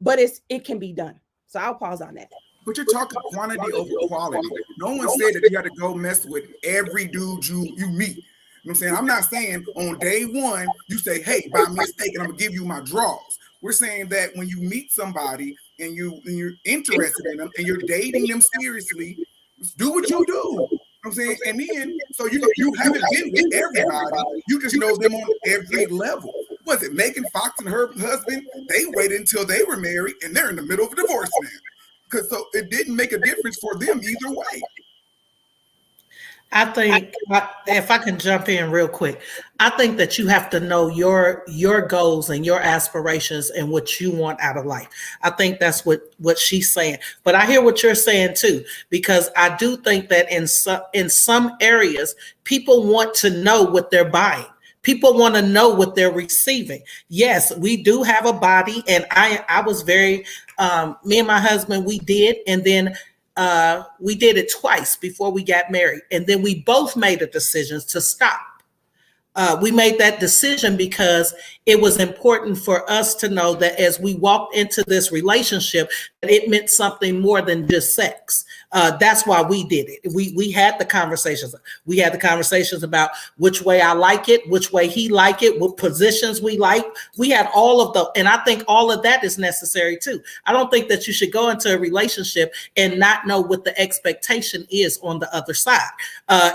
but it can be done. So I'll pause on that. But you're talking quantity over quality. No one said that you got to go mess with every dude you meet. You know what I'm saying? I'm not saying on day one, you say, hey, buy me a steak and I'm going to give you my draws. We're saying that when you meet somebody and you're interested in them and you're dating them seriously, do what you do. You know what I'm saying? And then, so you haven't been with everybody. You just know them on every level. Was it Megan Fox and her husband? They waited until they were married and they're in the middle of a divorce now. Because so it didn't make a difference for them either way. I think, if I can jump in real quick, I think that you have to know your goals and your aspirations and what you want out of life. I think that's what she's saying. But I hear what you're saying too, because I do think that in some areas, people want to know what they're buying. People want to know what they're receiving. Yes, we do have a body, and I was very, me and my husband, we did, and then we did it twice before we got married, and then we both made a decision to stop. We made that decision because it was important for us to know that as we walked into this relationship, that it meant something more than just sex. That's why we did it. We had the conversations. We had the conversations about which way I like it, which way he like it, what positions we like. We had all of the, and I think all of that is necessary too. I don't think that you should go into a relationship and not know what the expectation is on the other side.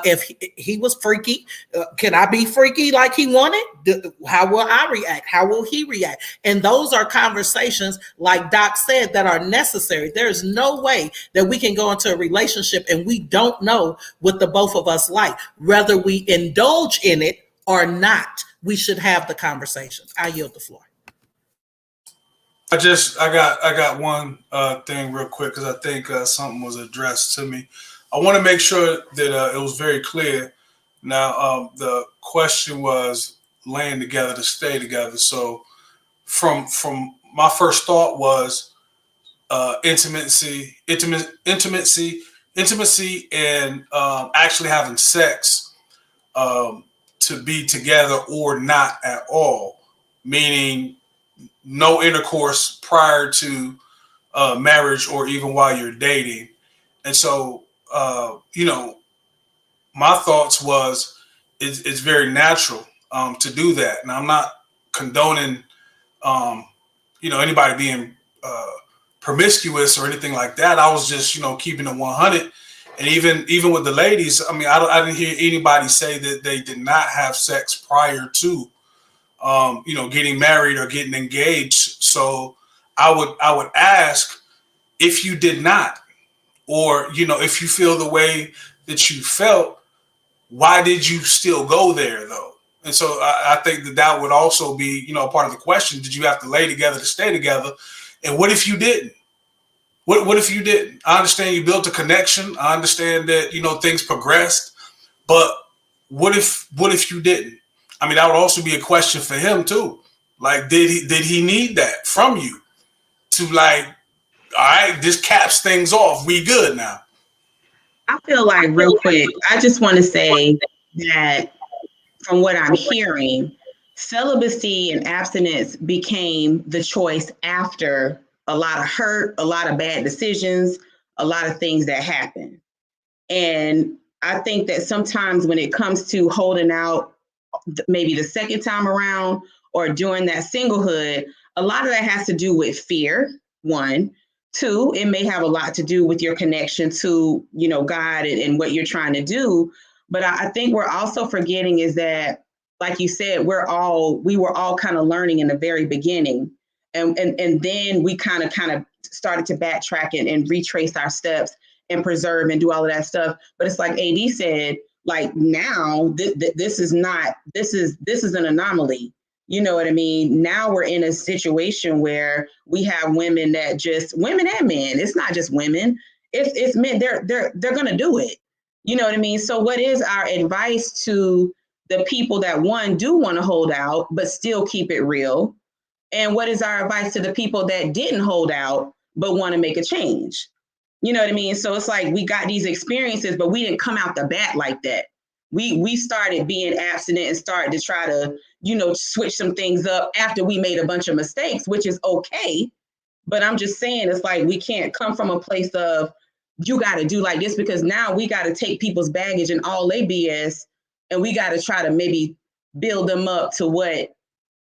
If he was freaky, can I be freaky like he wanted? How will I react? How will he react? And those are conversations, like Doc said, that are necessary. There's no way that we can go into a relationship and we don't know what the both of us like. Whether we indulge in it or not, we should have the conversations. I yield the floor. I got one thing real quick, because I think something was addressed to me. I want to make sure that it was very clear. Now, the question was laying together to stay together. So from my first thought was intimacy, and actually having sex to be together or not at all, meaning no intercourse prior to marriage or even while you're dating. And so, my thoughts was it's very natural to do that. And I'm not condoning, anybody being promiscuous or anything like that. I was just, keeping it 100. And even with the ladies, I mean, I didn't hear anybody say that they did not have sex prior to, getting married or getting engaged. So I would ask, if you did not, or, if you feel the way that you felt, why did you still go there though? And so I think that would also be, part of the question. Did you have to lay together to stay together? And what if you didn't? What if you didn't? I understand you built a connection. I understand that, things progressed, but what if you didn't? I mean, that would also be a question for him too. Like, did he need that from you to, like, all right, this caps things off, we good now? I feel like, real quick, I just want to say that from what I'm hearing, celibacy and abstinence became the choice after a lot of hurt, a lot of bad decisions, a lot of things that happened. And I think that sometimes when it comes to holding out, maybe the second time around or during that singlehood, a lot of that has to do with fear, one. Two, it may have a lot to do with your connection to, God and what you're trying to do. But I think we're also forgetting is that, like you said, we were all kind of learning in the very beginning. And then we kind of started to backtrack and retrace our steps and preserve and do all of that stuff. But it's like AD said, like, now this is an anomaly. You know what I mean? Now we're in a situation where we have women women and men. It's not just women. It's men. They're going to do it. You know what I mean? So what is our advice to the people that, one, do want to hold out, but still keep it real? And what is our advice to the people that didn't hold out, but want to make a change? You know what I mean? So it's like we got these experiences, but we didn't come out the bat like that. We started being abstinent and started to try to, switch some things up after we made a bunch of mistakes, which is okay. But I'm just saying, it's like we can't come from a place of you got to do like this, because now we got to take people's baggage and all their BS, and we got to try to maybe build them up to what,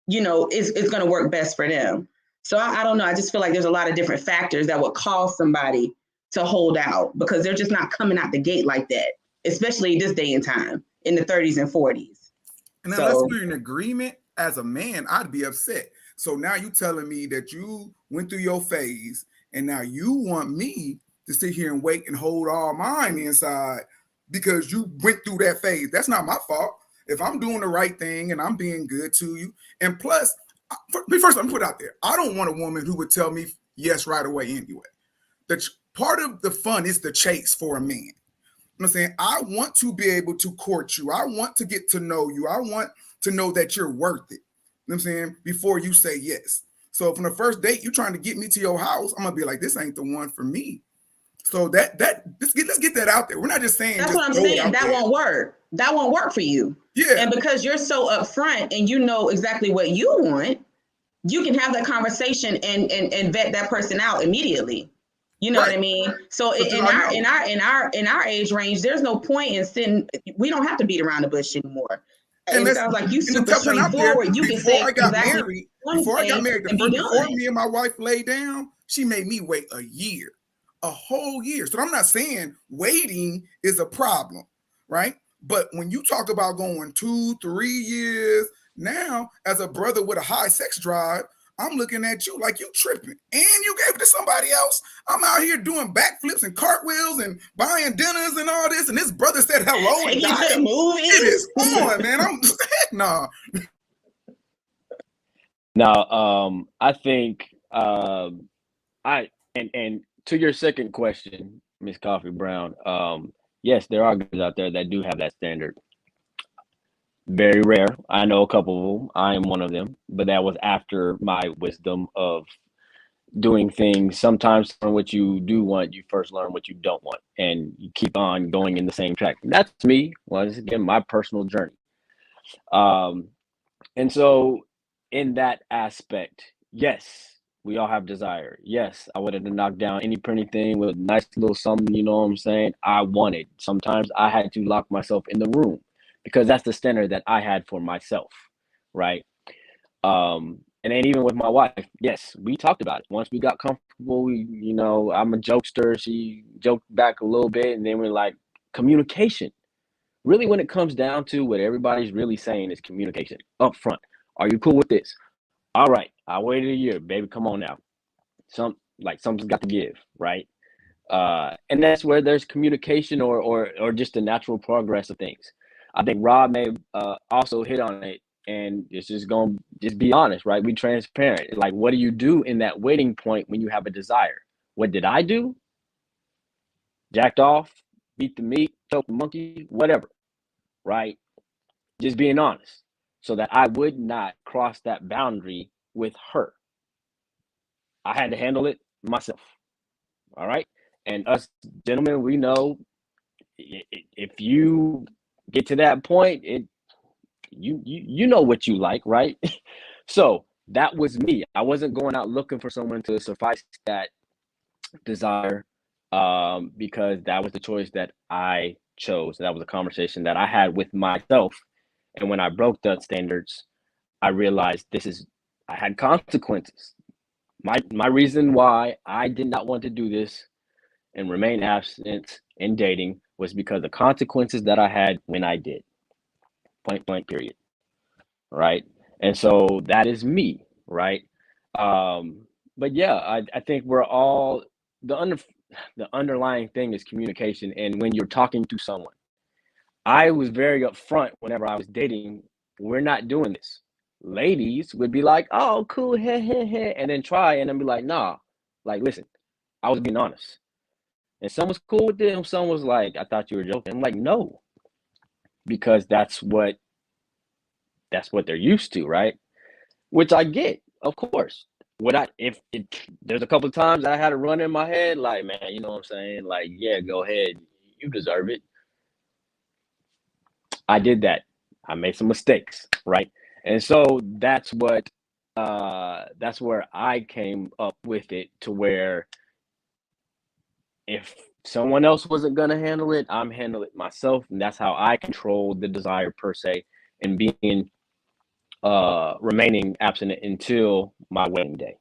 is going to work best for them. So I don't know. I just feel like there's a lot of different factors that would cause somebody to hold out, because they're just not coming out the gate like that, especially this day and time in the 30s and 40s. And unless we're in agreement as a man, I'd be upset. So now you telling me that you went through your phase and now you want me to sit here and wait and hold all mine inside because you went through that phase. That's not my fault. If I'm doing the right thing and I'm being good to you, and plus, first I'm put out there, I don't want a woman who would tell me yes right away anyway. Part of the fun is the chase for a man. I'm saying, I want to be able to court you. I want to get to know you. I want to know that you're worth it. You know what I'm saying? Before you say yes. So from the first date, you're trying to get me to your house, I'm gonna be like, this ain't the one for me. So let's get that out there. We're not just saying. That's what I'm saying. That won't work. That won't work for you. Yeah. And because you're so upfront and you know exactly what you want, you can have that conversation and vet that person out immediately. You know Right. what I mean? So Because in I our age range, there's no point in sitting. We don't have to beat around the bush anymore. And It sounds like you and to super tell you out there, straightforward. You can before say I got exactly married, what you want to say and be before done. me and my wife laid down, she made me wait a year, a whole year. So I'm not saying waiting is a problem, right? But when you talk about going 2-3 years, now as a brother with a high sex drive, I'm looking at you like you tripping, and you gave it to somebody else. I'm out here doing backflips and cartwheels and buying dinners and all this, and this brother said hello and Take you to the died. movies. It is on, man. I'm heck nah. Now, I think and to your second question, Miss Koffe Brown, yes, there are guys out there that do have that standard. Very rare. I know a couple of them. I am one of them, but that was after my wisdom of doing things. Sometimes learn what you do want, you first learn what you don't want, and you keep on going in the same track. That's me. Once again, my personal journey. Um, and so in that aspect, yes, we all have desire. Yes, I would have knocked down any pretty thing with a nice little something, you know what I'm saying? I wanted. Sometimes I had to lock myself in the room because that's the standard that I had for myself, right? And then even with my wife, yes, we talked about it. Once we got comfortable, I'm a jokester. She joked back a little bit, and then we're like, communication. Really, when it comes down to what everybody's really saying is communication up front. Are you cool with this? All right, I waited a year, baby. Come on now. Something's got to give, right? And that's where there's communication or just the natural progress of things. I think Rob may also hit on it, and it's just going to just be honest, right? Be transparent. Like, what do you do in that waiting point when you have a desire? What did I do? Jacked off, beat the meat, choke the monkey, whatever, right? Just being honest so that I would not cross that boundary with her. I had to handle it myself. All right. And us gentlemen, we know if you get to that point, you know what you like, right? So that was me. I wasn't going out looking for someone to suffice that desire, because that was the choice that I chose. That was a conversation that I had with myself. And when I broke the standards, I realized I had consequences. My reason why I did not want to do this and remain absent in dating was because the consequences that I had when I did. Point blank period. Right. And so that is me, right? But yeah, I think we're all the underlying thing is communication. And when you're talking to someone, I was very upfront whenever I was dating. We're not doing this. Ladies would be like, "Oh, cool, heh, heh, heh," and then try, and then be like, "Nah, like, listen, I was being honest." And some was cool with it, and some was like, "I thought you were joking." I'm like, "No," because that's what they're used to, right? Which I get, of course. There's a couple of times I had a run in my head, like, man, you know what I'm saying? Like, yeah, go ahead, you deserve it. I did that. I made some mistakes, right? And so that's where I came up with it, to where if someone else wasn't gonna handle it, I'm handling it myself, and that's how I control the desire per se, and being remaining abstinent until my wedding day.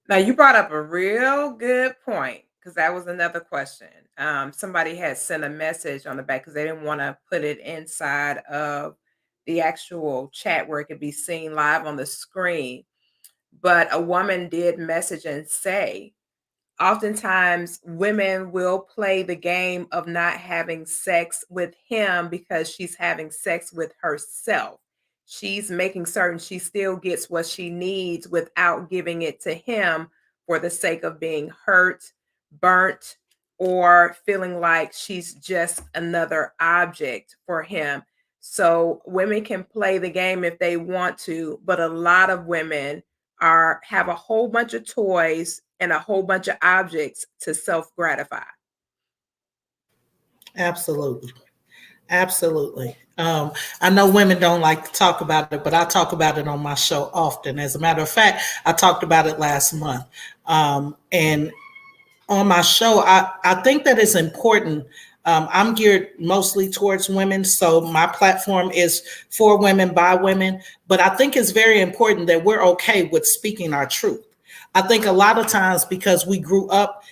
Now you brought up a real good point because that was another question. Somebody had sent a message on the back because they didn't want to put it inside of the actual chat where it could be seen live on the screen. But a woman did message and say, oftentimes women will play the game of not having sex with him because she's having sex with herself. She's making certain she still gets what she needs without giving it to him for the sake of being hurt, burnt, or feeling like she's just another object for him. So women can play the game if they want to, but a lot of women have a whole bunch of toys and a whole bunch of objects to self-gratify. Absolutely. Absolutely. I know women don't like to talk about it, but I talk about it on my show often. As a matter of fact, I talked about it last month. And on my show, I think that it's important. I'm geared mostly towards women, so my platform is for women, by women. But I think it's very important that we're okay with speaking our truth. I think a lot of times because we grew up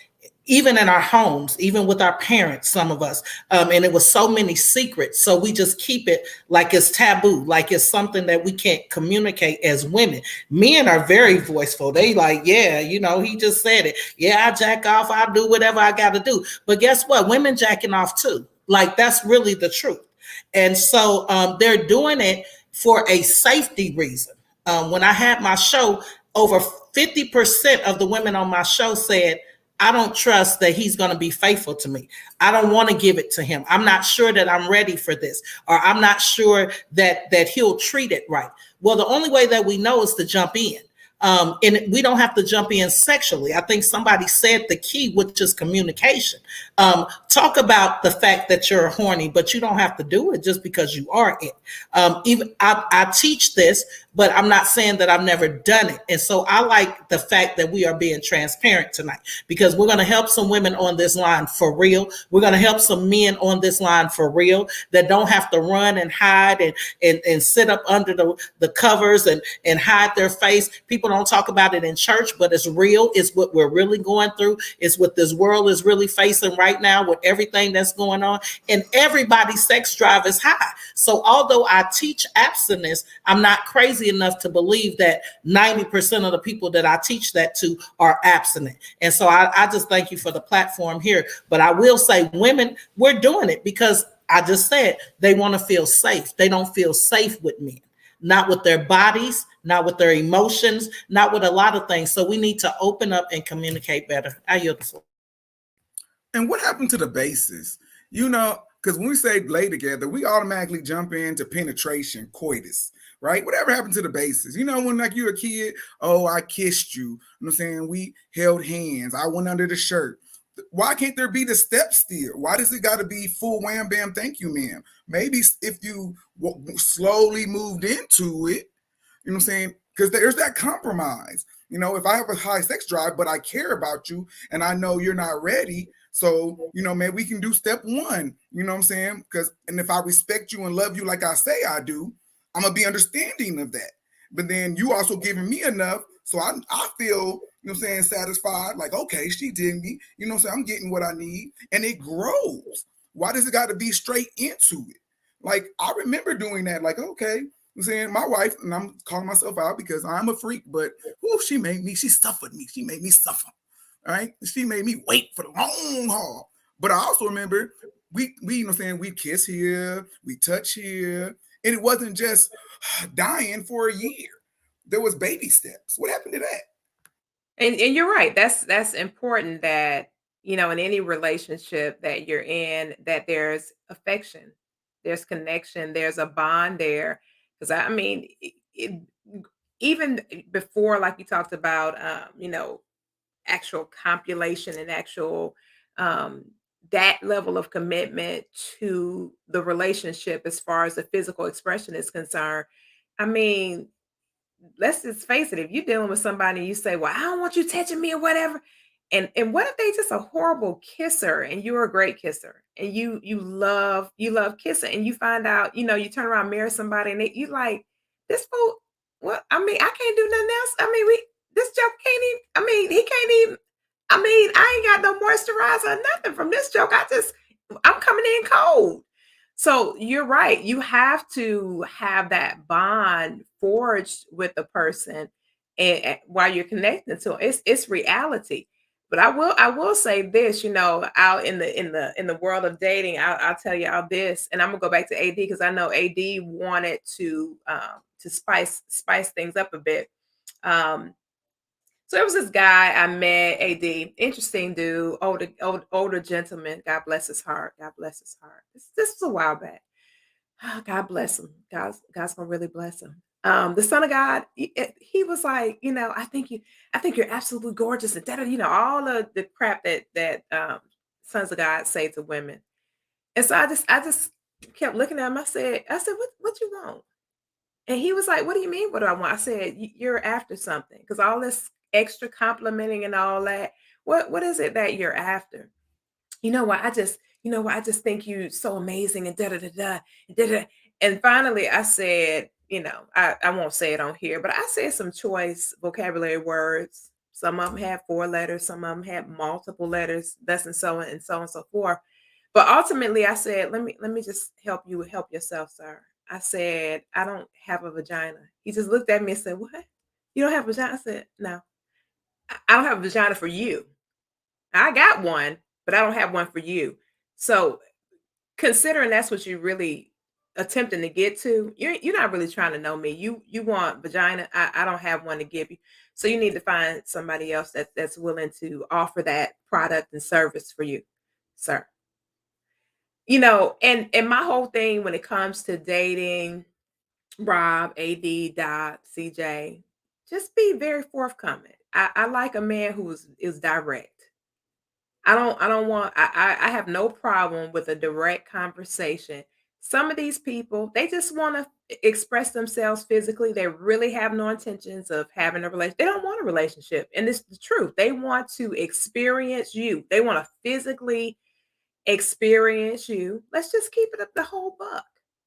even in our homes, even with our parents, some of us, and it was so many secrets. So we just keep it like it's taboo, like it's something that we can't communicate as women. Men are very voiceful. They like, yeah, he just said it. Yeah, I jack off. I do whatever I got to do. But guess what? Women jacking off too. Like that's really the truth. And so they're doing it for a safety reason. When I had my show, over 50% of the women on my show said, I don't trust that he's going to be faithful to me. I don't want to give it to him. I'm not sure that I'm ready for this, or I'm not sure that he'll treat it right. Well, the only way that we know is to jump in. And we don't have to jump in sexually. I think somebody said the key, which is communication. Talk about the fact that you're horny, but you don't have to do it just because you are it. Even I teach this, but I'm not saying that I've never done it. And so I like the fact that we are being transparent tonight, because we're going to help some women on this line for real. We're going to help some men on this line for real that don't have to run and hide and sit up under the covers and hide their face. People don't talk about it in church, but it's real. It's what we're really going through. It's what this world is really facing right now with everything that's going on. And everybody's sex drive is high. So although I teach abstinence, I'm not crazy enough to believe that 90% of the people that I teach that to are abstinent. And so I just thank you for the platform here. But I will say, women, we're doing it because I just said they want to feel safe. They don't feel safe with men, not with their bodies, not with their emotions, not with a lot of things. So we need to open up and communicate better. I yield the floor. And what happened to the bases? Because when we say lay together, we automatically jump into penetration, coitus, right? Whatever happened to the bases? When like you're a kid, oh, I kissed you. You know what I'm saying? We held hands. I went under the shirt. Why can't there be the steps still? Why does it got to be full wham, bam, thank you, ma'am? Maybe if you slowly moved into it, you know what I'm saying? Because there's that compromise. If I have a high sex drive, but I care about you and I know you're not ready, so, maybe we can do step one, you know what I'm saying? And if I respect you and love you like I say I do, I'm going to be understanding of that. But then you also giving me enough, so I feel, satisfied, like, okay, she did me, so I'm getting what I need, and it grows. Why does it got to be straight into it? Like, I remember doing that, like, okay, I'm saying my wife, and I'm calling myself out because I'm a freak, but she suffered me. She made me suffer. All right. She made me wait for the long haul. But I also remember we we kiss here, we touch here. And it wasn't just dying for a year. There was baby steps. What happened to that? And you're right. That's important that, in any relationship that you're in, that there's affection, there's connection, there's a bond there. Because I mean, even before, like you talked about, actual compilation and actual um that level of commitment to the relationship as far as the physical expression is concerned. I mean, let's just face it, if you're dealing with somebody and you say, well, I don't want you touching me or whatever, and what if they just a horrible kisser and you're a great kisser and you love kissing, and you find out, you turn around, marry somebody, and you like, this fool, well, I mean, I can't do nothing else. I mean, this joke can't even, I mean, he can't even, I mean, I ain't got no moisturizer or nothing from this joke. I'm coming in cold. So you're right. You have to have that bond forged with the person, and while you're connecting to 'em. It's reality. But I will say this, out in the world of dating, I'll tell you all this, and I'm gonna go back to AD because I know AD wanted to spice things up a bit. Um, so there was this guy I met, AD, interesting dude, older gentleman. God bless his heart. God bless his heart. This was a while back. God bless him. God's gonna really bless him. The son of God, he was like, I think you're absolutely gorgeous, and all of the crap that sons of God say to women. And so I just Kept looking at him. I said, what you want? And he was like, what do you mean? What do I want? I said, you're after something. Because all this extra complimenting and all that, what is it that you're after? I just think you so amazing and da da da da da da. And finally I said, I won't say it on here, but I said some choice vocabulary words. Some of them had 4 letters, some of them had multiple letters, thus and so on and so on and so forth. But ultimately I said, let me just help you help yourself, sir. I said, I don't have a vagina. He just looked at me and said, what? You don't have a vagina? I said, no, I don't have a vagina for you. I got one, but I don't have one for you. So considering that's what you really attempting to get to, you're not really trying to know me. You want vagina. I don't have one to give you. So you need to find somebody else that's willing to offer that product and service for you, sir. And my whole thing when it comes to dating, Rob, AD, Doc, CJ, just be very forthcoming. I like a man who is direct. I have no problem with a direct conversation. Some of these people, they just want to express themselves physically. They really have no intentions of having a relationship. They don't want a relationship. And it's the truth. They want to experience you. They want to physically experience you. Let's just keep it up the whole buck.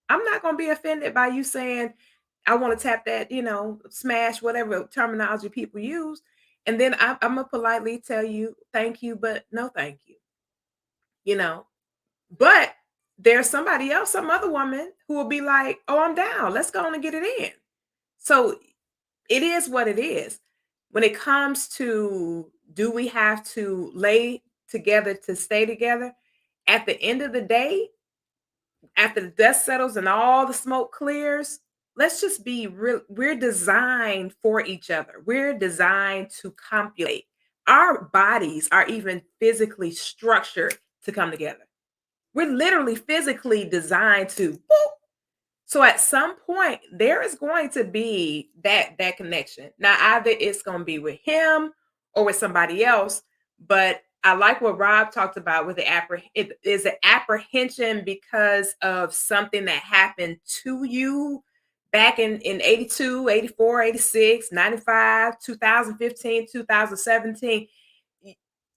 I'm not going to be offended by you saying, I want to tap that, smash, whatever terminology people use. And then I'm going to politely tell you, thank you, but no thank you, you know. But there's somebody else, some other woman who will be like, oh, I'm down. Let's go on and get it in. So it is what it is. When it comes to, do we have to lay together to stay together? At the end of the day, after the dust settles and all the smoke clears, let's just be real. We're designed for each other. We're designed to copulate. Our bodies are even physically structured to come together. We're literally physically designed to boop. So at some point, there is going to be that connection. Now, either it's going to be with him or with somebody else. But I like what Rob talked about with it is an apprehension because of something that happened to you back in 82, 84, 86, 95, 2015, 2017.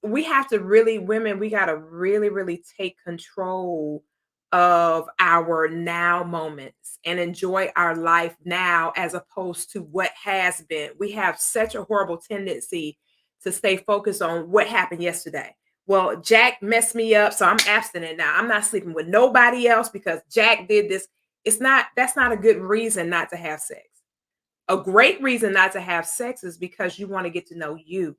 We have to really, women, we got to really, really take control of our now moments and enjoy our life now as opposed to what has been. We have such a horrible tendency to stay focused on what happened yesterday. Well, Jack messed me up, so I'm abstinent now. I'm not sleeping with nobody else because Jack did this. That's not a good reason not to have sex. A great reason not to have sex is because you want to get to know you.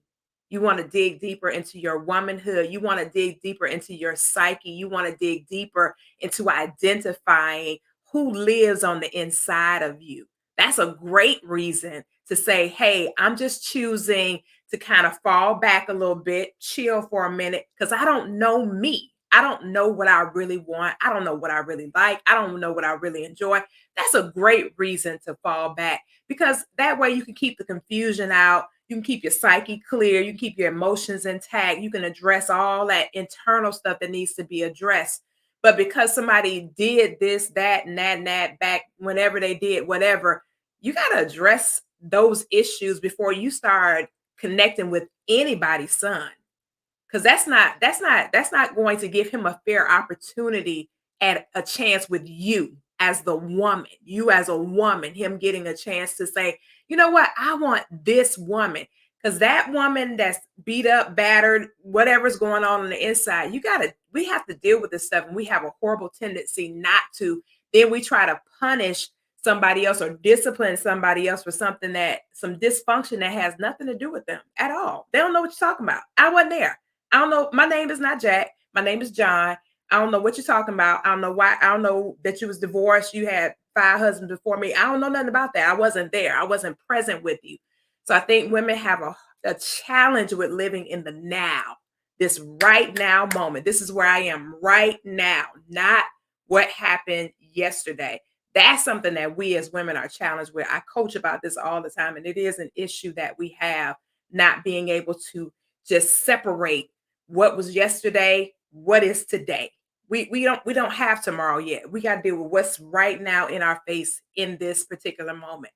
You want to dig deeper into your womanhood. You want to dig deeper into your psyche. You want to dig deeper into identifying who lives on the inside of you. That's a great reason to say, hey, I'm just choosing to kind of fall back a little bit, chill for a minute, because I don't know me. I don't know what I really want. I don't know what I really like. I don't know what I really enjoy. That's a great reason to fall back because that way you can keep the confusion out. You can keep your psyche clear. You can keep your emotions intact. You can address all that internal stuff that needs to be addressed. But because somebody did this, that, and that back whenever they did whatever, you got to address those issues before you start connecting with anybody's son. Because that's not going to give him a fair opportunity at a chance with you as the woman, you as a woman, him getting a chance to say, you know what, I want this woman. Because that woman that's beat up, battered, whatever's going on the inside, we have to deal with this stuff. And we have a horrible tendency not to. Then we try to punish somebody else or discipline somebody else for some dysfunction that has nothing to do with them at all. They don't know what you're talking about. I wasn't there. I don't know. My name is not Jack. My name is John. I don't know what you're talking about. I don't know why. I don't know that you was divorced. You had 5 husbands before me. I don't know nothing about that. I wasn't there. I wasn't present with you. So I think women have a challenge with living in the now, this right now moment. This is where I am right now, not what happened yesterday. That's something that we as women are challenged with. I coach about this all the time, and it is an issue that we have, not being able to just separate what was yesterday, what is today. we don't have tomorrow yet. We got to deal with what's right now in our face in this particular moment.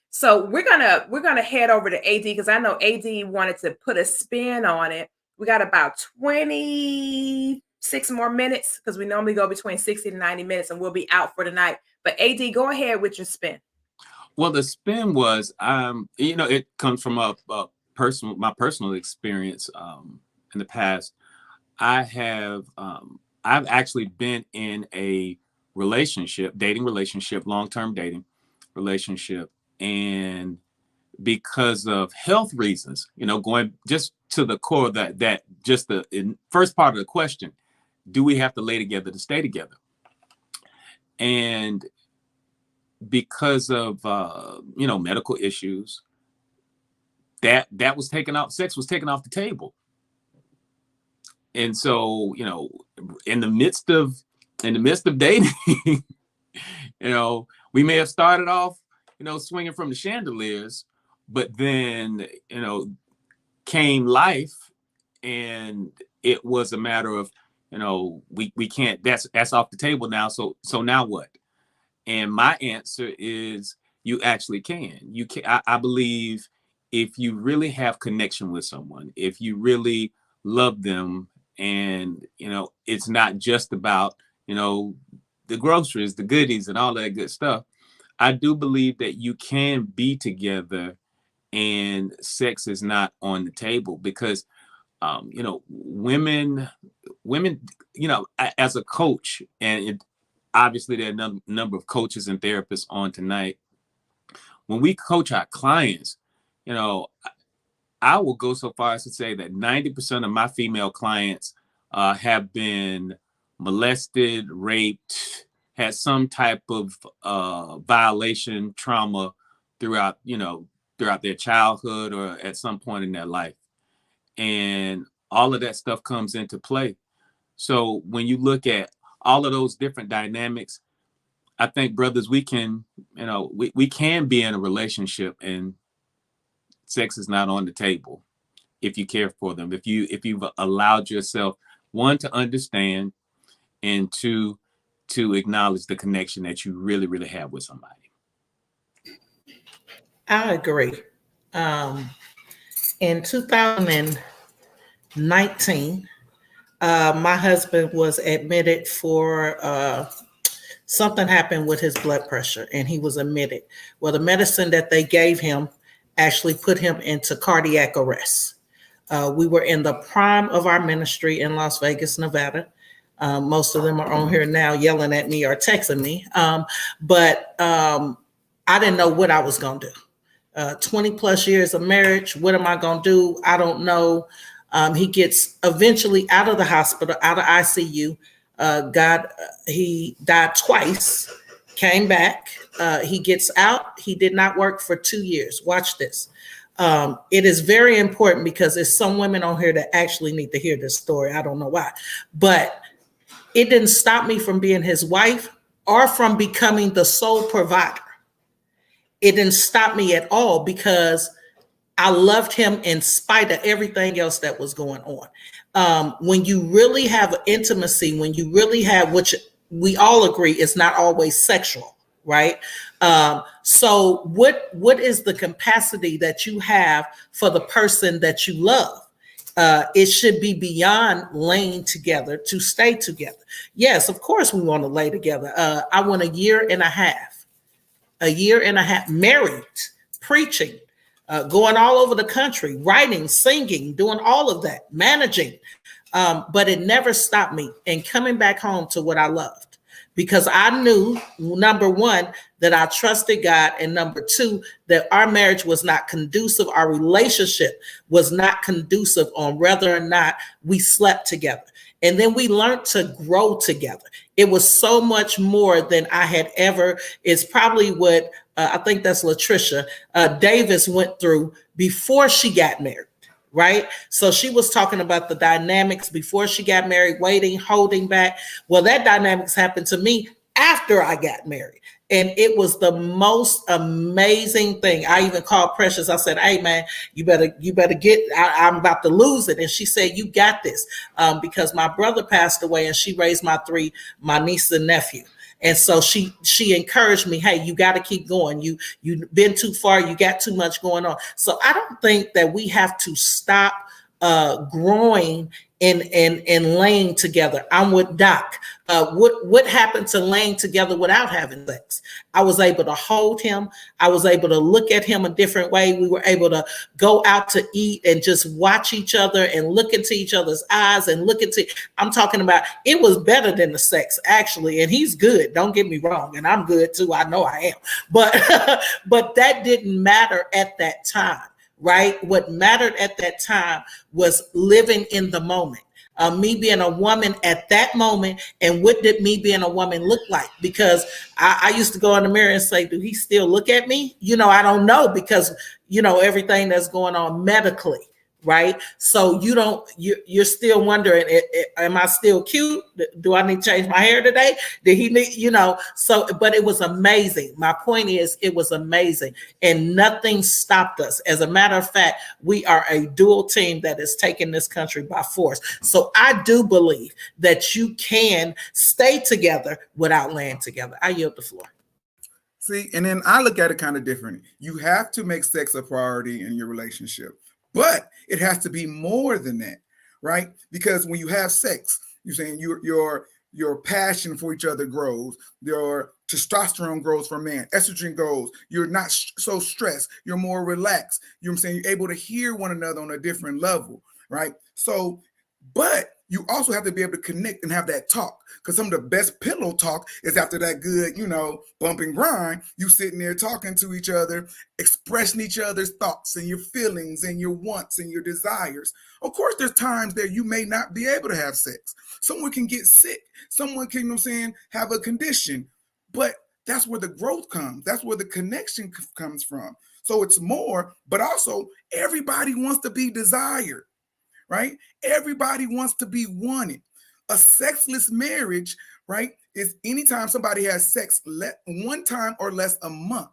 So we're gonna head over to AD because I know AD wanted to put a spin on it. We got about 26 more minutes because we normally go between 60 to 90 minutes, and we'll be out for the night. But AD, go ahead with your spin. Well, the spin was, it comes from my personal experience in the past. I've actually been in a dating relationship, long-term dating relationship, and because of health reasons, going just to the core of that just the first part of the question, do we have to lay together to stay together? And because of medical issues, that was taken off. Sex was taken off the table. And so, in the midst of dating, we may have started off, swinging from the chandeliers, but then, came life, and it was a matter of, we can't. That's off the table now. So now what? And my answer is, you actually can. You can. I believe if you really have connection with someone, if you really love them, and it's not just about the groceries, the goodies, and all that good stuff. I do believe that you can be together and sex is not on the table, because women, as a coach, and obviously there are a number of coaches and therapists on tonight. When we coach our clients, I will go so far as to say that 90% of my female clients have been molested, raped, had some type of violation, trauma throughout their childhood or at some point in their life. And all of that stuff comes into play. So when you look at all of those different dynamics, I think, brothers, we can be in a relationship and sex is not on the table if you care for them, if you've allowed yourself, one, to understand, and two, to acknowledge the connection that you really, really have with somebody. I agree. In 2019, my husband was admitted for something happened with his blood pressure, and he was admitted. Well, the medicine that they gave him actually put him into cardiac arrest. We were in the prime of our ministry in Las Vegas, Nevada. Most of them are on here now yelling at me or texting me. But I didn't know what I was going to do. 20 plus years of marriage. What am I going to do? I don't know. He gets eventually out of the hospital, out of ICU. He died twice, came back. He gets out. He did not work for 2 years. Watch this. It is very important because there's some women on here that actually need to hear this story. I don't know why, but it didn't stop me from being his wife or from becoming the sole provider. It didn't stop me at all because I loved him in spite of everything else that was going on. When you really have intimacy, when you really have, which we all agree is not always sexual, right? So what is the capacity that you have for the person that you love? It should be beyond laying together to stay together. Yes, of course we want to lay together. I went a year and a half married, preaching, going all over the country, writing, singing, doing all of that, managing. But it never stopped me in coming back home to what I loved, because I knew, number one, that I trusted God, and number two, that our marriage was not conducive. Our relationship was not conducive on whether or not we slept together. And then we learned to grow together. It was so much more than I had ever. It's probably what I think that's Latricia Davis went through before she got married, right? So she was talking about the dynamics before she got married, waiting, holding back. Well, that dynamics happened to me after I got married. And it was the most amazing thing. I even called Precious. I said, "Hey man, you better get, I'm about to lose it." And she said, "You got this." Because my brother passed away and she raised my niece and nephew. And so she encouraged me, "Hey, you got to keep going. You've been too far. You got too much going on." So I don't think that we have to stop growing and laying together. I'm with Doc. What happened to laying together without having sex? I was able to hold him. I was able to look at him a different way. We were able to go out to eat and just watch each other and look into each other's eyes and look into. I'm talking about, it was better than the sex actually, and he's good. Don't get me wrong, and I'm good too. I know I am, but but that didn't matter at that time. Right? What mattered at that time was living in the moment. Me being a woman at that moment, and what did me being a woman look like? Because I used to go in the mirror and say, "Do he still look at me?" I don't know, because everything that's going on medically, right? So you're still wondering, am I still cute? Do I need to change my hair today? Did he need, so, but it was amazing. My point is, it was amazing, and nothing stopped us. As a matter of fact, we are a dual team that is taking this country by force. So I do believe that you can stay together without laying together. I yield the floor. See, and then I look at it kind of different. You have to make sex a priority in your relationship, but it has to be more than that, right? Because when you have sex, you're saying your passion for each other grows, your testosterone grows for man, estrogen grows, you're not so stressed, you're more relaxed. You know what I'm saying? You're able to hear one another on a different level, right? So, but you also have to be able to connect and have that talk, because some of the best pillow talk is after that good, bump and grind. You sitting there talking to each other, expressing each other's thoughts and your feelings and your wants and your desires. Of course, there's times that you may not be able to have sex. Someone can get sick. Someone can, have a condition. But that's where the growth comes. That's where the connection comes from. So it's more, but also everybody wants to be desired. Right? Everybody wants to be wanted. A sexless marriage, right, is anytime somebody has sex one time or less a month.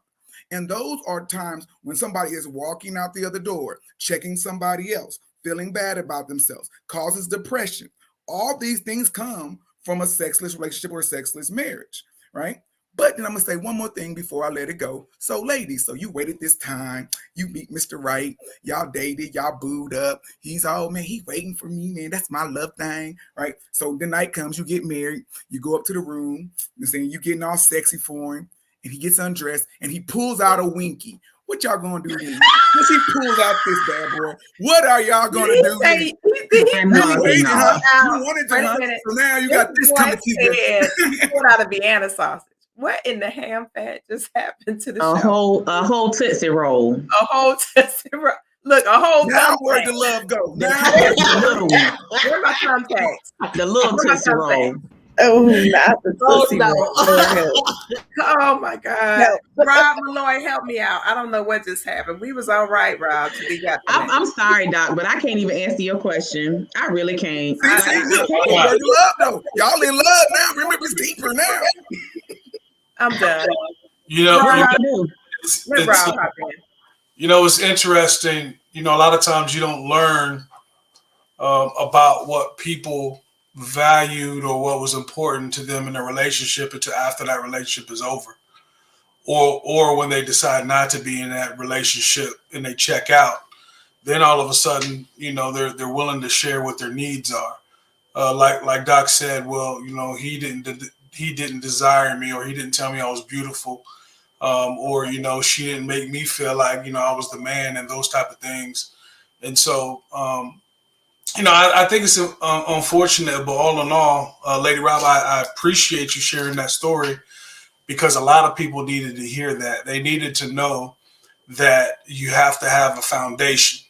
And those are times when somebody is walking out the other door, checking somebody else, feeling bad about themselves, causes depression. All these things come from a sexless relationship or a sexless marriage, right? But then I'm going to say one more thing before I let it go. So ladies, so you waited this time, you meet Mr. Right, y'all dated, y'all booed up. He's all, man, he waiting for me, man. That's my love thing, right? So the night comes, you get married, you go up to the room, you getting all sexy for him, and he gets undressed, and he pulls out a winky. What y'all gonna do then? Once he pulls out this bad boy, what are y'all gonna do then? You wanted to, so now you got this coming to you. Pulled out of Vienna sausage. What in the ham fat just happened to the show? A whole Tootsie Roll. A whole Tootsie Roll. Look, a whole. Now where the love go? Now where my thumbtacks? The little Tootsie Roll. Oh, not the Tootsie Roll. Oh my God. No. Rob Malloy, help me out. I don't know what just happened. We was all right, Rob. I'm sorry, Doc, but I can't even answer your question. I really can't. Love, though. Y'all in love now. Remember, it's deeper now. I'm done. It's interesting. A lot of times you don't learn about what people valued or what was important to them in a relationship until after that relationship is over, or when they decide not to be in that relationship and they check out. Then all of a sudden, they're willing to share what their needs are. Like Doc said, well, he didn't desire me, or he didn't tell me I was beautiful, or she didn't make me feel like I was the man, and those type of things. And so I think it's unfortunate, but all in all, Lady Rob, I appreciate you sharing that story, because a lot of people needed to hear that. They needed to know that you have to have a foundation,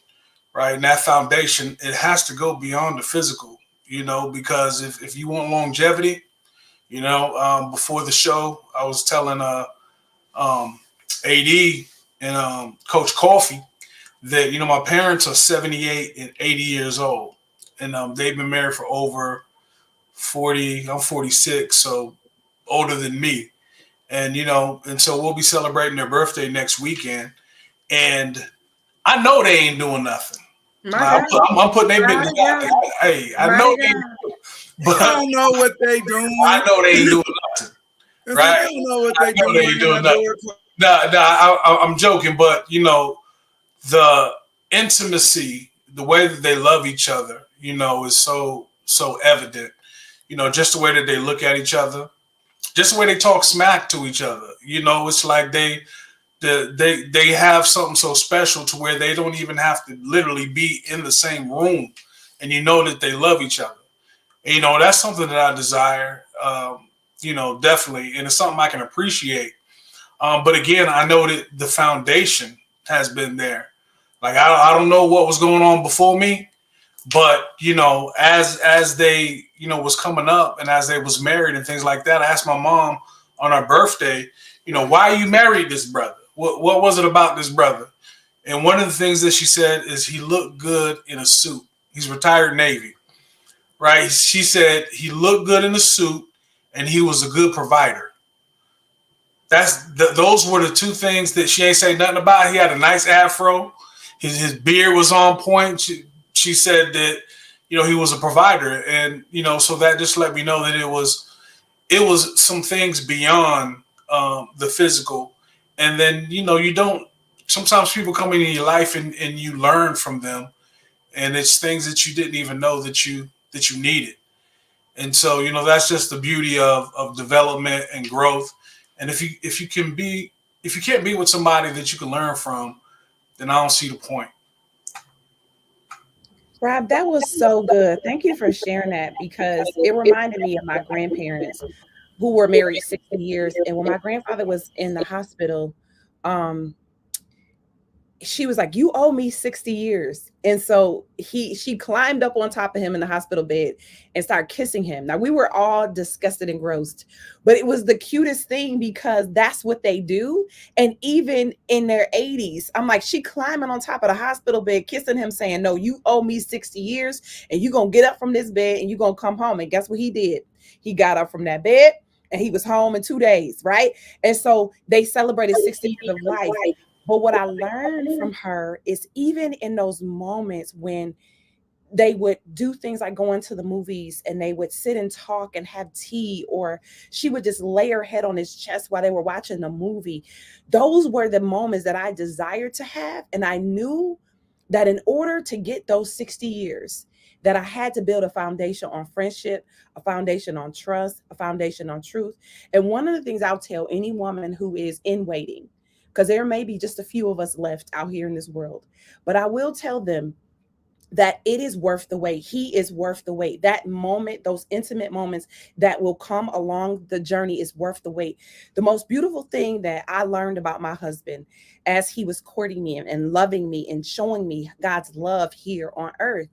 right? And that foundation, it has to go beyond the physical, because if you want longevity, before the show, I was telling AD and Coach Koffe that, my parents are 78 and 80 years old. And they've been married for over 40. I'm 46. So older than me. And, and so we'll be celebrating their birthday next weekend. And I know they ain't doing nothing. Like, I'm putting their business out there. Hey, I know they ain't, but I don't know what they doing. I know they ain't doing nothing. Right? I don't know what they doing. They ain't doing nothing. I'm joking, but the intimacy, the way that they love each other, is so evident. Just the way that they look at each other, just the way they talk smack to each other. It's like they have something so special to where they don't even have to literally be in the same room, and that they love each other. And, that's something that I desire. Definitely, and it's something I can appreciate. But again, I know that the foundation has been there. Like I don't know what was going on before me, but as they was coming up and as they was married and things like that, I asked my mom on her birthday, why you married this brother? What was it about this brother? And one of the things that she said is he looked good in a suit. He's retired Navy, right? She said he looked good in a suit and he was a good provider. Those were the two things that she ain't say nothing about. He had a nice afro. His beard was on point. She said that, he was a provider. And, so that just let me know that it was some things beyond the physical. And then, sometimes people come into your life and you learn from them. And it's things that you didn't even know that you needed. And so, that's just the beauty of development and growth. And if you can't be with somebody that you can learn from, then I don't see the point. Rob, that was so good. Thank you for sharing that, because it reminded me of my grandparents who were married 60 years. And when my grandfather was in the hospital, she was like, you owe me 60 years. And so she climbed up on top of him in the hospital bed and started kissing him. Now, we were all disgusted and grossed, but it was the cutest thing because that's what they do. And even in their 80s, I'm like, she climbing on top of the hospital bed, kissing him, saying, no, you owe me 60 years and you're going to get up from this bed and you're going to come home. And guess what he did? He got up from that bed and he was home in 2 days, right? And so they celebrated 60 years of life. But what I learned from her is even in those moments when they would do things like going to the movies and they would sit and talk and have tea, or she would just lay her head on his chest while they were watching the movie. Those were the moments that I desired to have. And I knew that in order to get those 60 years, that I had to build a foundation on friendship, a foundation on trust, a foundation on truth. And one of the things I'll tell any woman who is in waiting, because there may be just a few of us left out here in this world, but I will tell them that it is worth the wait. He is worth the wait. That moment, those intimate moments that will come along the journey is worth the wait. The most beautiful thing that I learned about my husband as he was courting me and loving me and showing me God's love here on earth,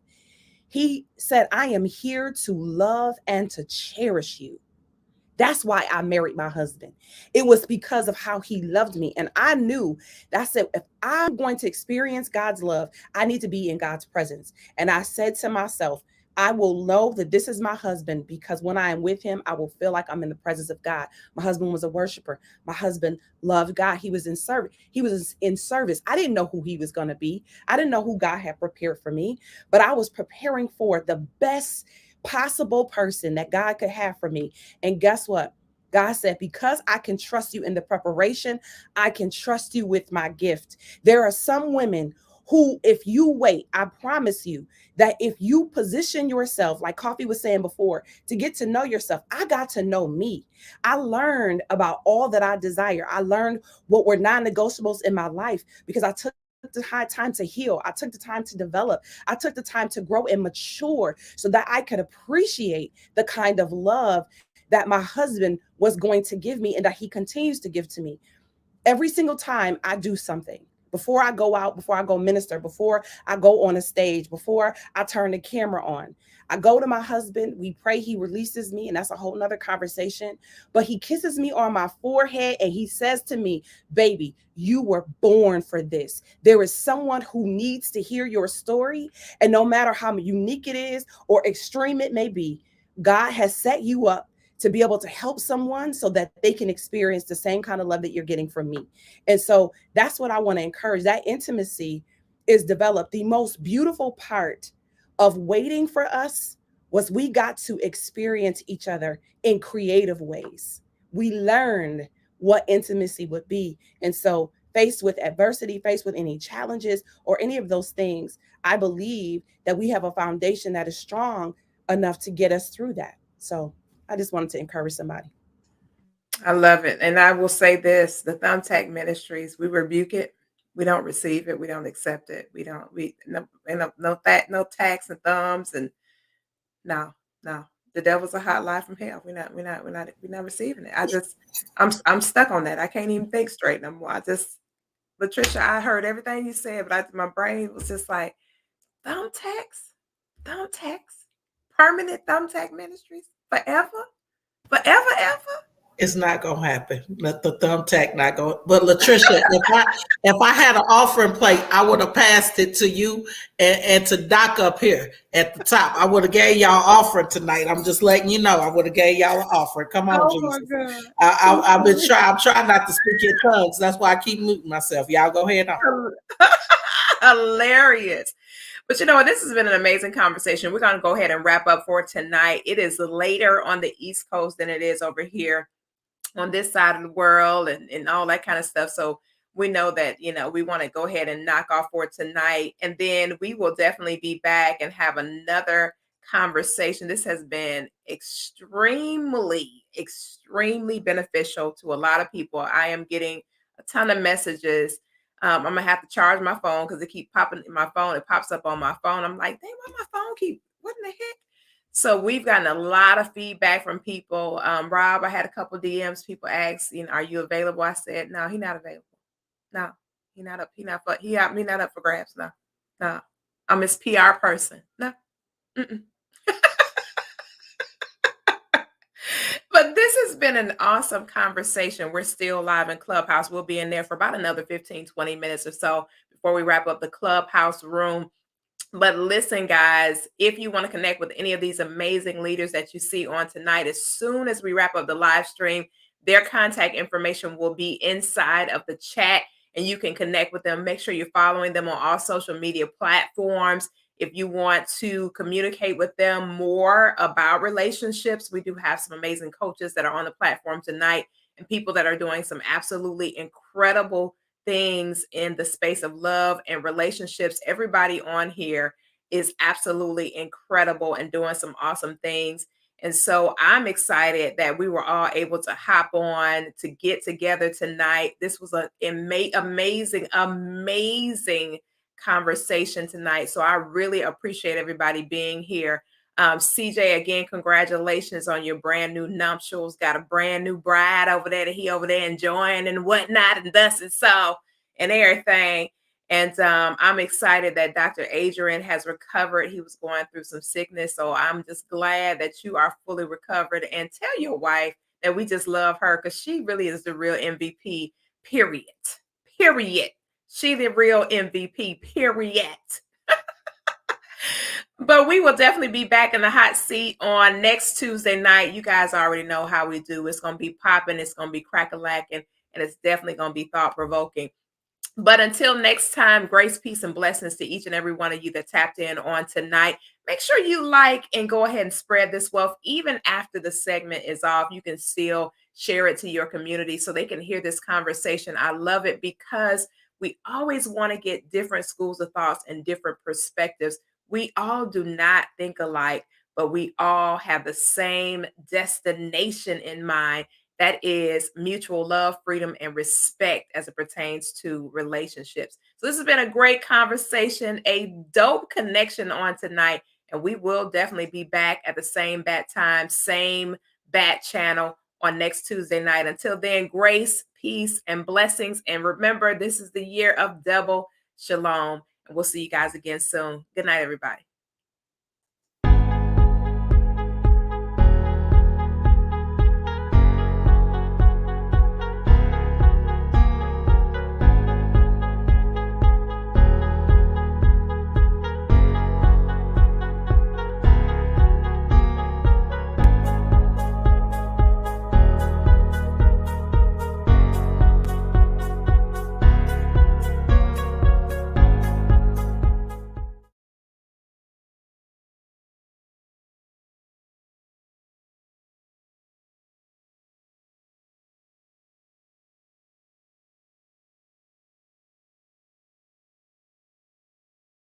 he said, I am here to love and to cherish you. That's why I married my husband. It was because of how he loved me. And I knew that I said, if I'm going to experience God's love, I need to be in God's presence. And I said to myself, I will know that this is my husband because when I am with him, I will feel like I'm in the presence of God. My husband was a worshiper. My husband loved God. He was in service. I didn't know who he was going to be. I didn't know who God had prepared for me, but I was preparing for the best possible person that God could have for me. And guess what? God said, because I can trust you in the preparation, I can trust you with my gift. There are some women who, if you wait, I promise you that if you position yourself, like Koffe was saying before, to get to know yourself, I got to know me. I learned about all that I desire. I learned what were non-negotiables in my life because I took the time to heal. I took the time to develop. I took the time to grow and mature so that I could appreciate the kind of love that my husband was going to give me and that he continues to give to me. Every single time I do something, before I go out, before I go minister, before I go on a stage, before I turn the camera on, I go to my husband, we pray, he releases me, and that's a whole nother conversation. But he kisses me on my forehead and he says to me, baby, you were born for this. There is someone who needs to hear your story. And no matter how unique it is or extreme it may be, God has set you up to be able to help someone so that they can experience the same kind of love that you're getting from me. And so that's what I want to encourage. That intimacy is developed. The most beautiful part of waiting for us was we got to experience each other in creative ways. We learned what intimacy would be. And so, faced with adversity, faced with any challenges or any of those things, I believe that we have a foundation that is strong enough to get us through that. So I just wanted to encourage somebody. I love it. And I will say this, the Thumbtack Ministries, we rebuke it. We don't receive it. We don't accept it. No tacks and thumbs and no. The devil's a hot lie from hell. We're not receiving it. I'm stuck on that. I can't even think straight no more. Latricia, I heard everything you said, but my brain was just like, thumbtacks, permanent Thumbtack Ministries, forever, ever. It's not gonna happen. Let the thumbtack not go. But Latricia, if I had an offering plate, I would have passed it to you and to Doc up here at the top. I would have gave y'all offering tonight. I'm just letting you know. I would have gave y'all an offering. Come on, Oh Jesus. my God. I'm trying not to speak in tongues. That's why I keep muting myself. Y'all go ahead on. Hilarious. But you know what? This has been an amazing conversation. We're going to go ahead and wrap up for tonight. It is later on the East Coast than it is over here on this side of the world and all that kind of stuff. So we know that, we want to go ahead and knock off for tonight. And then we will definitely be back and have another conversation. This has been extremely, extremely beneficial to a lot of people. I am getting a ton of messages. I'm going to have to charge my phone because it keeps popping in my phone. It pops up on my phone. I'm like, dang, why my phone what in the heck? So we've gotten a lot of feedback from people. Rob, I had a couple DMs. People asked, are you available? I said, no, he's not available. No, he's not up. He not up for grabs. No. I'm his PR person. No. Mm-mm. But this has been an awesome conversation. We're still live in Clubhouse. We'll be in there for about another 15, 20 minutes or so before we wrap up the Clubhouse room. But listen, guys, if you want to connect with any of these amazing leaders that you see on tonight, as soon as we wrap up the live stream, their contact information will be inside of the chat and you can connect with them. Make sure you're following them on all social media platforms. If you want to communicate with them more about relationships, we do have some amazing coaches that are on the platform tonight and people that are doing some absolutely incredible things in the space of love and relationships. Everybody on here is absolutely incredible and doing some awesome things. And so I'm excited that we were all able to hop on to get together tonight. This was an amazing conversation tonight. So I really appreciate everybody being here. CJ, again, congratulations on your brand new nuptials. Got a brand new bride over there that he over there enjoying and whatnot and thus and so and everything. And I'm excited that Dr. Adrian has recovered. He was going through some sickness. So I'm just glad that you are fully recovered. And tell your wife that we just love her because she really is the real MVP, period. She the real MVP, period. But we will definitely be back in the hot seat on next Tuesday night. You guys already know how we do. It's going to be popping. It's going to be crack-a-lacking. And it's definitely going to be thought-provoking. But until next time, grace, peace, and blessings to each and every one of you that tapped in on tonight. Make sure you like and go ahead and spread this wealth. Even after the segment is off, you can still share it to your community so they can hear this conversation. I love it because we always want to get different schools of thoughts and different perspectives. We all do not think alike, but we all have the same destination in mind. That is mutual love, freedom, and respect as it pertains to relationships. So this has been a great conversation, a dope connection on tonight. And we will definitely be back at the same bat time, same bat channel on next Tuesday night. Until then, grace, peace, and blessings. And remember, this is the year of double shalom. And we'll see you guys again soon. Good night, everybody.